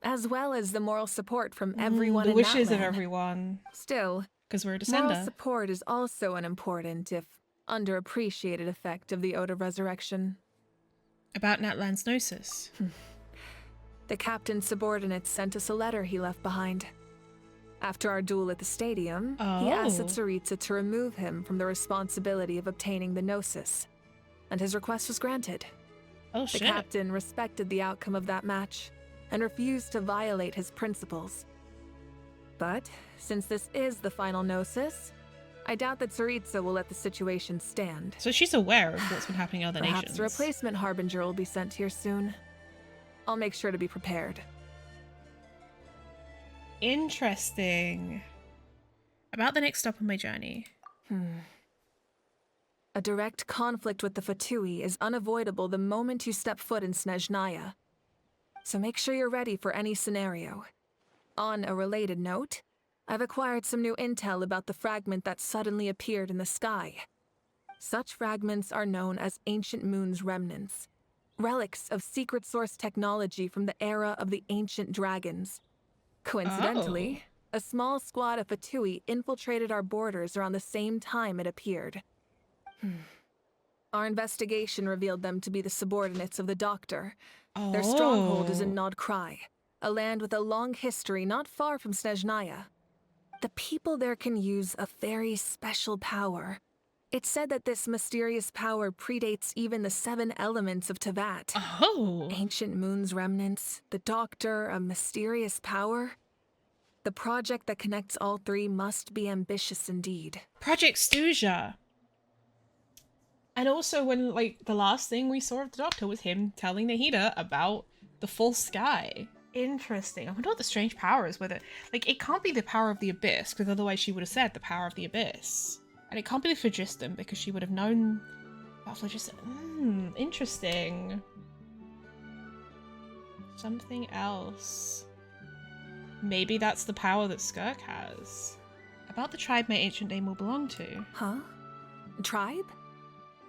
as well as the moral support from everyone the in wishes of Natlan. everyone. Still, Because we're a Moral descender. support is also an important, if underappreciated, effect of the Ode of Resurrection. About natlan's gnosis. The captain's subordinates sent us a letter he left behind. After our duel at the stadium, he asked Tsaritsa to remove him from the responsibility of obtaining the gnosis, and his request was granted. The captain respected the outcome of that match and refused to violate his principles. But since this is the final gnosis, I doubt that Tsaritsa will let the situation stand. So she's aware of what's been happening in other nations. Perhaps a replacement harbinger will be sent here soon. I'll make sure to be prepared. Interesting. About the next stop on my journey. A direct conflict with the Fatui is unavoidable the moment you step foot in Snezhnaya. So make sure you're ready for any scenario. On a related note, I've acquired some new intel about the fragment that suddenly appeared in the sky. Such fragments are known as Ancient Moon's remnants, relics of secret source technology from the era of the ancient dragons. Coincidentally, a small squad of Fatui infiltrated our borders around the same time it appeared. Our investigation revealed them to be the subordinates of the Doctor. Their stronghold is in Nod Krai, a land with a long history not far from Snezhnaya. The people there can use a very special power. It's said that this mysterious power predates even the 7 elements of Tevat. Ancient Moon's remnants, the Doctor, a mysterious power. The project that connects all 3 must be ambitious indeed. Project Stuja. And also when, like, the last thing we saw of the Doctor was him telling Nahida about the false sky. Interesting. I wonder what the strange power is with it. Like, it can't be the power of the Abyss, because otherwise she would have said the power of the Abyss. And it can't be the Phlogiston, because she would have known about Phlogiston. Interesting. Something else. Maybe that's the power that Skirk has. About the tribe my ancient name will belong to. Huh? Tribe?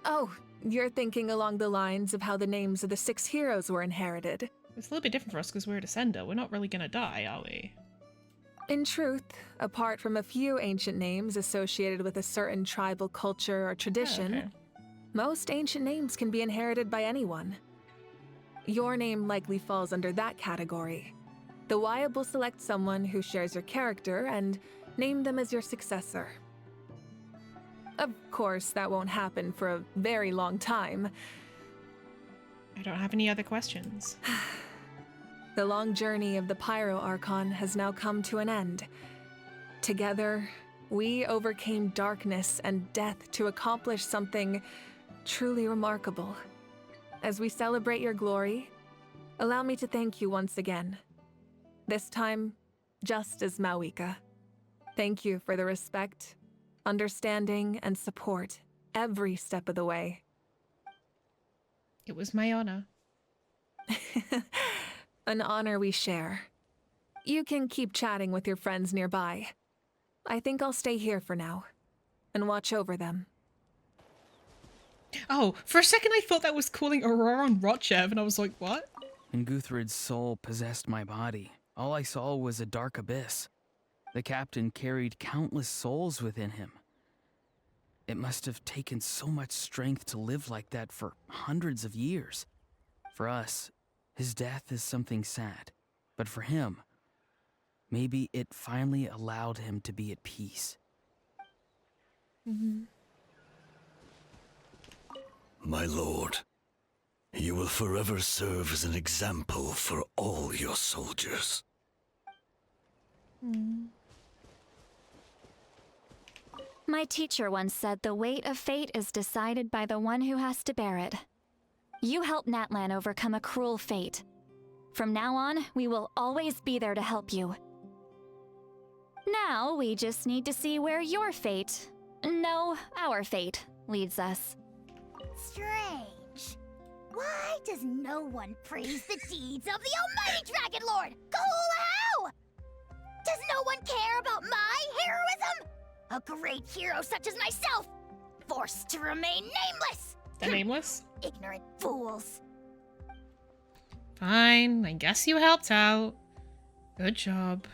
Oh, you're thinking along the lines of how the names of the 6 heroes were inherited. It's a little bit different for us because we're a descender. We're not really gonna die, are we? In truth, apart from a few ancient names associated with a certain tribal culture or tradition, most ancient names can be inherited by anyone. Your name likely falls under that category. The Wyab will select someone who shares your character and name them as your successor. Of course, that won't happen for a very long time. I don't have any other questions. The long journey of the Pyro Archon has now come to an end. Together, we overcame darkness and death to accomplish something truly remarkable. As we celebrate your glory, allow me to thank you once again. This time, just as Mawika. Thank you for the respect, understanding, and support every step of the way. It was my honor. An honor we share. You can keep chatting with your friends nearby. I think I'll stay here for now and watch over them. Oh, for a second I thought that was calling Aurora and Rochev, and I was like, what? When Guthred's soul possessed my body, all I saw was a dark abyss. The captain carried countless souls within him. It must have taken so much strength to live like that for hundreds of years. For us, his death is something sad. But for him, maybe it finally allowed him to be at peace. My lord, you will forever serve as an example for all your soldiers. My teacher once said the weight of fate is decided by the one who has to bear it. You helped Natlan overcome a cruel fate. From now on, we will always be there to help you. Now, we just need to see where your fate, no, our fate, leads us. Strange. Why does no one praise the deeds of the almighty Dragon Lord, Kahula? Does no one care about my heroism? A great hero such as myself, forced to remain nameless. The nameless? Ignorant fools. Fine, I guess you helped out. Good job.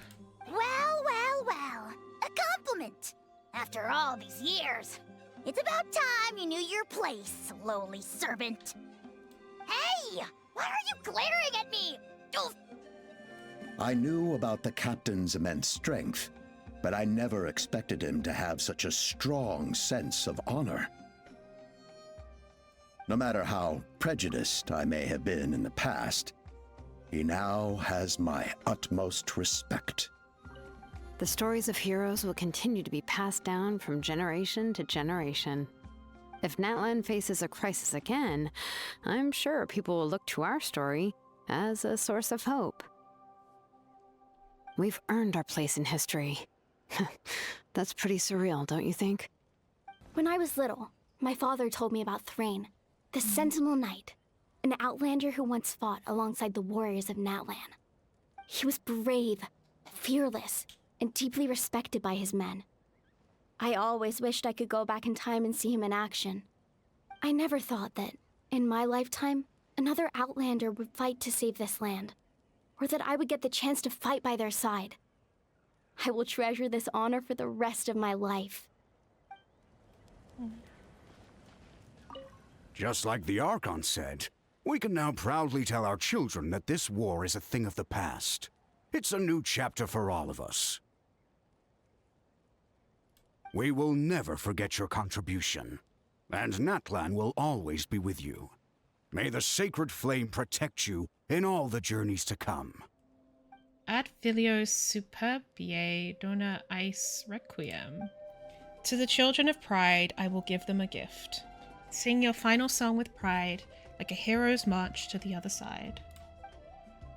Well, well, well. A fulfillment. After all these years, it's about time you knew your place, lowly servant. Hey! Why are you glaring at me? Oof. I knew about the captain's immense strength, but I never expected him to have such a strong sense of honor. No matter how prejudiced I may have been in the past, he now has my utmost respect. The stories of heroes will continue to be passed down from generation to generation. If Natlan faces a crisis again, I'm sure people will look to our story as a source of hope. We've earned our place in history. That's pretty surreal, don't you think? When I was little, my father told me about Thrain, the Sentinel Knight, an outlander who once fought alongside the warriors of Natlan. He was brave, fearless, and deeply respected by his men. I always wished I could go back in time and see him in action. I never thought that, in my lifetime, another outlander would fight to save this land, or that I would get the chance to fight by their side. I will treasure this honor for the rest of my life. Just like the Archon said, we can now proudly tell our children that this war is a thing of the past. It's a new chapter for all of us. We will never forget your contribution, and Natlan will always be with you. May the sacred flame protect you in all the journeys to come. Ad filios superbiae dona eis requiem. To the children of pride, I will give them a gift. Sing your final song with pride, like a hero's march to the other side.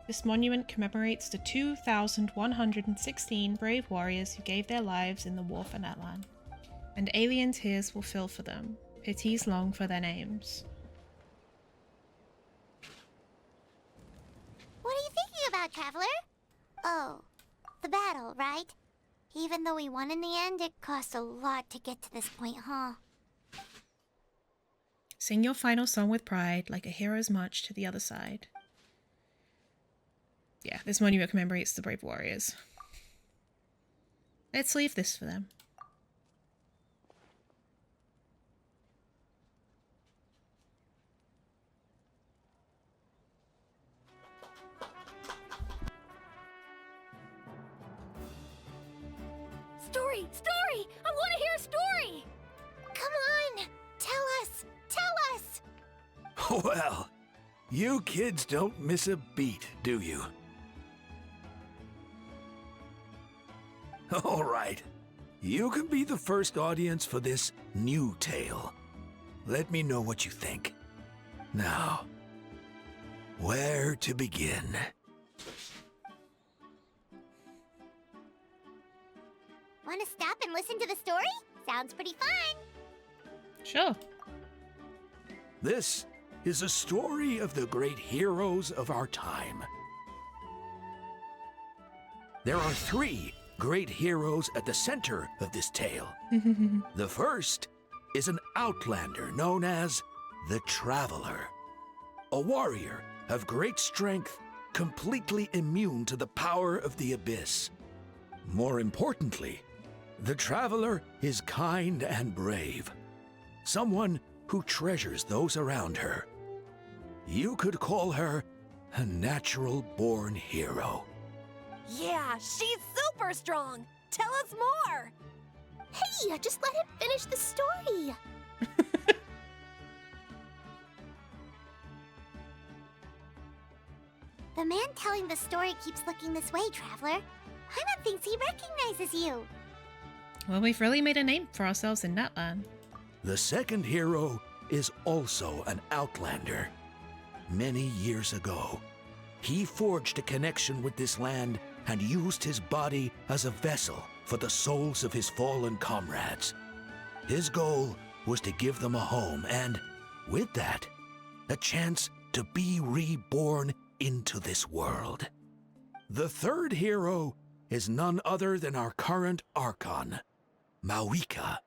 This monument commemorates the 2,116 brave warriors who gave their lives in the war for Natlan. And alien tears will fill for them, pities long for their names. What are you thinking about, Traveler? Oh, the battle, right? Even though we won in the end, it cost a lot to get to this point, huh? Sing your final song with pride, like a hero's march to the other side. Yeah, this monument commemorates the brave warriors. Let's leave this for them. Story! Story! I want to hear a story! Come on! Tell us! Tell us! Well, you kids don't miss a beat, do you? All right. You can be the first audience for this new tale. Let me know what you think. Now, where to begin? Want to stop and listen to the story? Sounds pretty fun! Sure. This is a story of the great heroes of our time. There are 3 great heroes at the center of this tale. The first is an outlander known as the Traveler, a warrior of great strength, completely immune to the power of the abyss. More importantly, the Traveler is kind and brave, someone who treasures those around her. You could call her a natural-born hero. Yeah, she's super strong! Tell us more! Hey, just let him finish the story! The man telling the story keeps looking this way, Traveler. Paimon thinks he recognizes you. Well, we've really made a name for ourselves in Natlan. The second hero is also an outlander. Many years ago, he forged a connection with this land and used his body as a vessel for the souls of his fallen comrades. His goal was to give them a home and, with that, a chance to be reborn into this world. The third hero is none other than our current Archon, Mawika.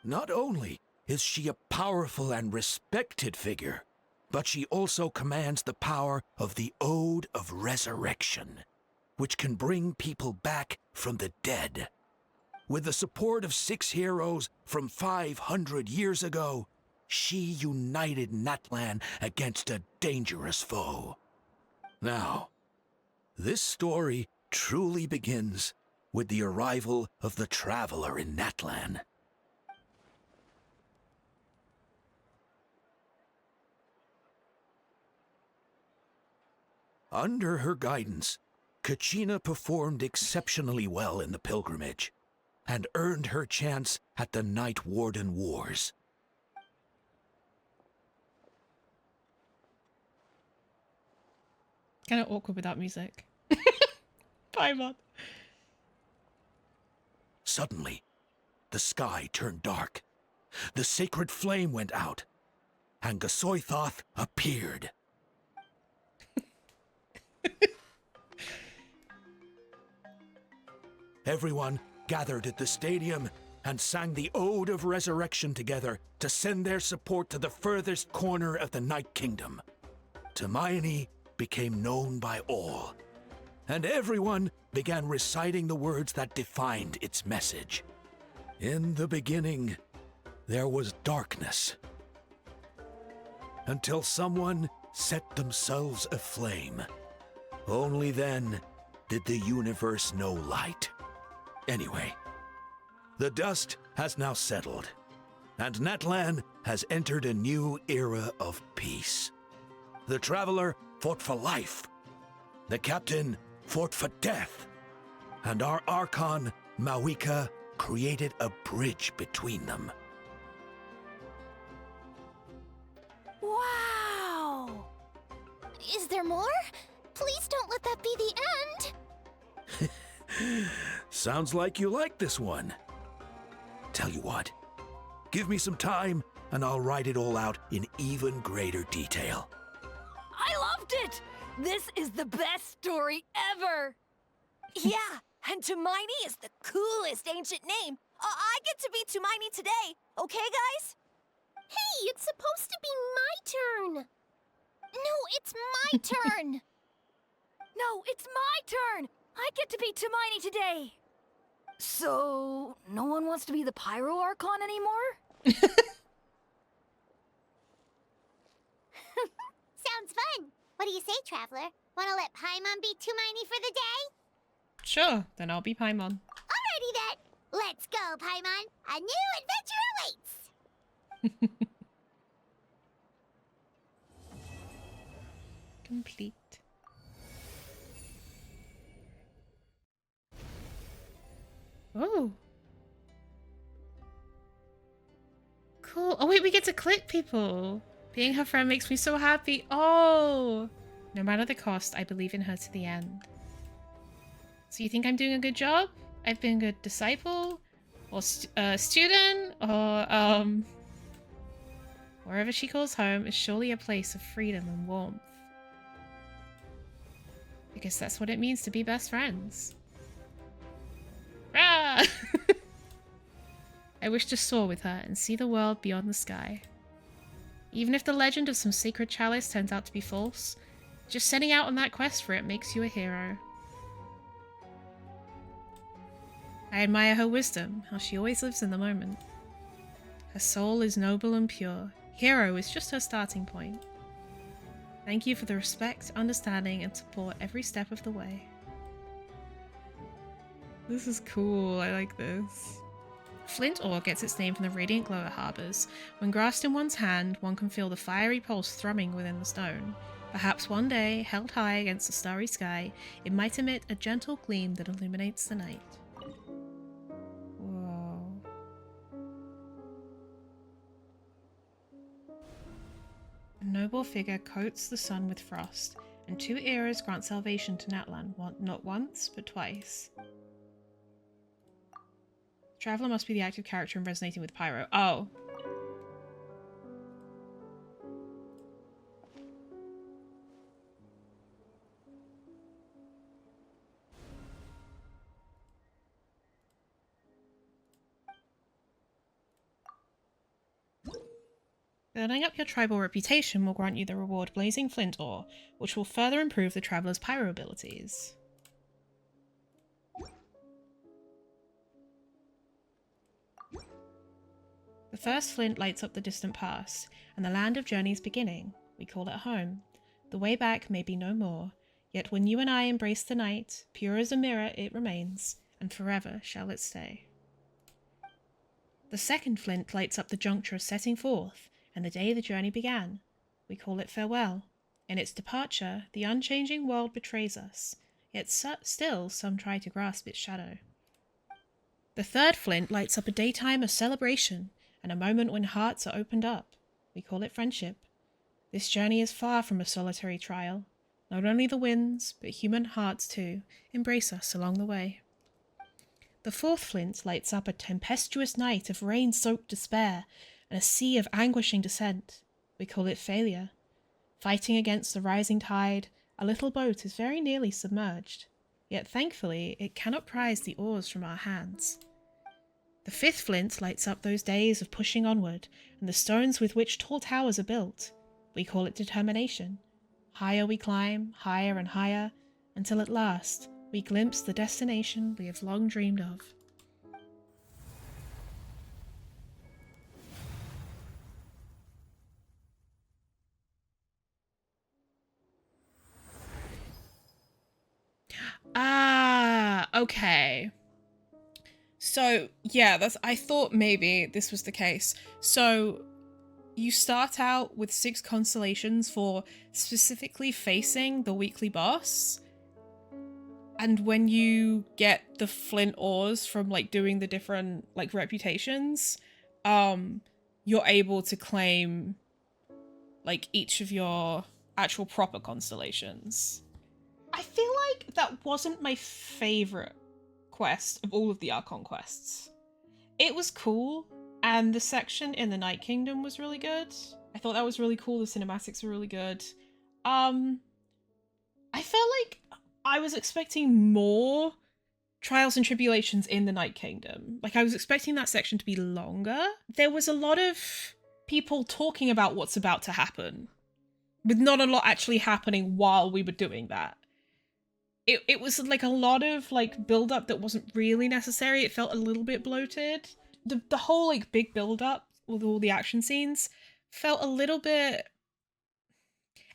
Not only is she a powerful and respected figure, but she also commands the power of the Ode of Resurrection, which can bring people back from the dead. with the support of 6 heroes from 500 years ago, she united Natlan against a dangerous foe. Now, this story truly begins with the arrival of the Traveler in Natlan. Under her guidance, Kachina performed exceptionally well in the pilgrimage and earned her chance at the Night Warden Wars. Kind of awkward without music. Paimon. Suddenly, the sky turned dark. The sacred flame went out, and Gasoithoth appeared. Everyone gathered at the stadium and sang the Ode of Resurrection together to send their support to the furthest corner of the Night Kingdom. Hermione became known by all, and everyone began reciting the words that defined its message. In the beginning, there was darkness, until someone set themselves aflame. Only then did the universe know light. Anyway, the dust has now settled, and Natlan has entered a new era of peace. The Traveler fought for life, the Captain fought for death, and our Archon, Mawika, created a bridge between them. Wow! Is there more? Please don't let that be the end! Sounds like you like this one. Tell you what, give me some time and I'll write it all out in even greater detail. I loved it! This is the best story ever! Yeah, and Tumaini is the coolest ancient name. I get to be Tumaini today, okay, guys? Hey, it's supposed to be my turn! No, it's my turn! No, it's my turn! I get to be Tumaini today! So, no one wants to be the Pyro Archon anymore? Sounds fun! What do you say, Traveler? Wanna let Paimon be Tumaini for the day? Sure, then I'll be Paimon. Alrighty then! Let's go, Paimon! A new adventure awaits! Complete. Oh. Cool. Oh wait, we get to click people. Being her friend makes me so happy. Oh. No matter the cost, I believe in her to the end. So you think I'm doing a good job? I've been a good disciple? Or student? Or, wherever she calls home is surely a place of freedom and warmth. Because that's what it means to be best friends. Ah! I wish to soar with her and see the world beyond the sky. Even if the legend of some sacred chalice turns out to be false, just setting out on that quest for it makes you a hero. I admire her wisdom, how she always lives in the moment. Her soul is noble and pure. Hero is just her starting point. Thank you for the respect, understanding, and support every step of the way. This is cool, I like this. Flint ore gets its name from the radiant glow it harbors. When grasped in one's hand, one can feel the fiery pulse thrumming within the stone. Perhaps one day, held high against the starry sky, it might emit a gentle gleam that illuminates the night. Whoa. A noble figure coats the sun with frost, and 2 eras grant salvation to Natlan, not once, but twice. Traveler must be the active character and resonating with Pyro. Oh. Building up your tribal reputation will grant you the reward Blazing Flint Ore, which will further improve the Traveler's Pyro abilities. The first flint lights up the distant past, and the land of journey's beginning. We call it home. The way back may be no more, yet when you and I embrace the night, pure as a mirror it remains, and forever shall it stay. The second flint lights up the juncture of setting forth, and the day the journey began. We call it farewell. In its departure, the unchanging world betrays us, yet still some try to grasp its shadow. The third flint lights up a daytime of celebration, and a moment when hearts are opened up. We call it friendship. This journey is far from a solitary trial. Not only the winds, but human hearts too, embrace us along the way. The fourth flint lights up a tempestuous night of rain-soaked despair and a sea of anguishing descent. We call it failure. Fighting against the rising tide, a little boat is very nearly submerged. Yet thankfully, it cannot prise the oars from our hands. The fifth flint lights up those days of pushing onward, and the stones with which tall towers are built. We call it determination. Higher we climb, higher and higher, until at last we glimpse the destination we have long dreamed of. Ah, okay. So, yeah, I thought maybe this was the case. So, you start out with 6 constellations for specifically facing the weekly boss. And when you get the flint ores from, like, doing the different, like, reputations, you're able to claim, like, each of your actual proper constellations. I feel like that wasn't my favorite quest of all of the Archon quests. It was cool, and the section in the Night Kingdom was really good. I thought that was really cool. The cinematics were really good. I felt like I was expecting more trials and tribulations in the Night Kingdom. Like, I was expecting that section to be longer. There was a lot of people talking about what's about to happen, with not a lot actually happening while we were doing that. It was like a lot of like build up that wasn't really necessary. It felt a little bit bloated. The whole like big build up with all the action scenes felt a little bit,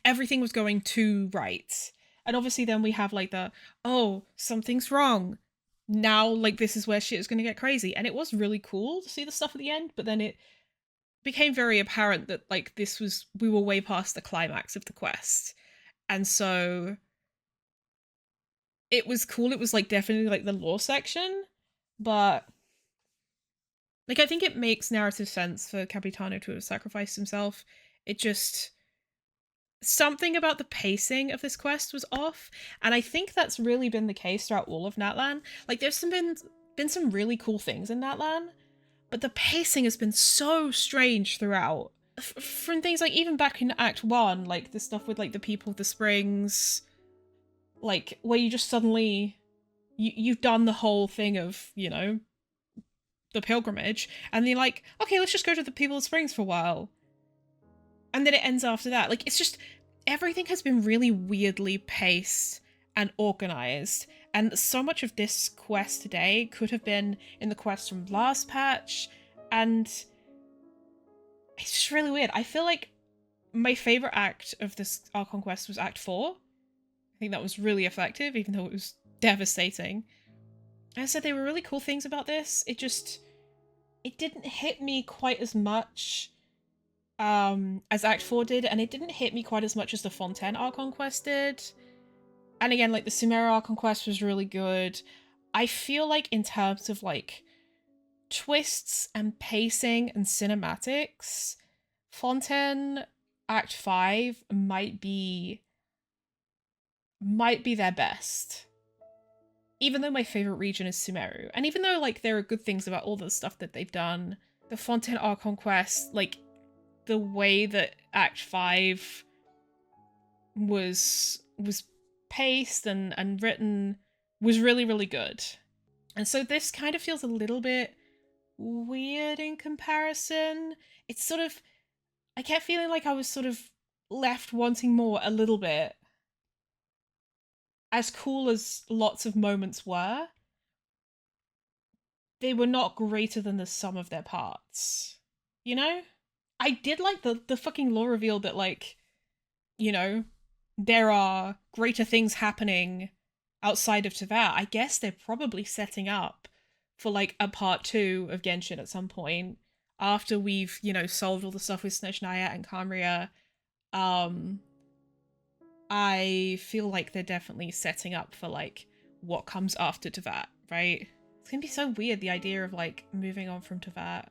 everything was going too right. And obviously then we have like the, oh, something's wrong. Now like this is where shit is going to get crazy. And it was really cool to see the stuff at the end, but then it became very apparent that like we were way past the climax of the quest. And so it was cool. It was like definitely like the lore section, but like I think it makes narrative sense for Capitano to have sacrificed himself. It just, something about the pacing of this quest was off, and I think that's really been the case throughout all of Natlan. Like there's been some really cool things in Natlan, but the pacing has been so strange throughout. From things like even back in Act 1, like the stuff with like the people of the springs, like where you just suddenly you've done the whole thing of, you know, the pilgrimage, and you're like, okay, let's just go to the people of springs for a while, and then it ends after that. Like it's just, everything has been really weirdly paced and organized, and so much of this quest today could have been in the quest from last patch, and it's just really weird. I feel like my favorite act of this Archon quest was Act 4. I think that was really effective, even though it was devastating. As I said, there were really cool things about this. It didn't hit me quite as much as Act 4 did, and it didn't hit me quite as much as the Fontaine Archon quest did. And again, like the Sumeru Archon quest was really good. I feel like in terms of like twists and pacing and cinematics, Fontaine Act 5 might be their best. Even though my favorite region is Sumeru, and even though like there are good things about all the stuff that they've done, the Fontaine Archon quest, like the way that Act 5 was paced and written was really, really good. And so this kind of feels a little bit weird in comparison. It's sort of, I kept feeling like I was sort of left wanting more a little bit. As cool as lots of moments were, they were not greater than the sum of their parts. You know? I did like the fucking lore reveal that, like, you know, there are greater things happening outside of Teyvat. I guess they're probably setting up for, like, a part 2 of Genshin at some point, after we've, you know, solved all the stuff with Snezhnaya and Khaenri'ah. I feel like they're definitely setting up for, like, what comes after Teyvat, right? It's gonna be so weird, the idea of, like, moving on from Teyvat.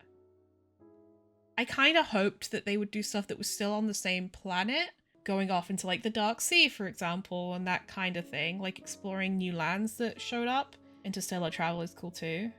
I kind of hoped that they would do stuff that was still on the same planet, going off into, like, the Dark Sea, for example, and that kind of thing, like exploring new lands that showed up. Interstellar travel is cool too.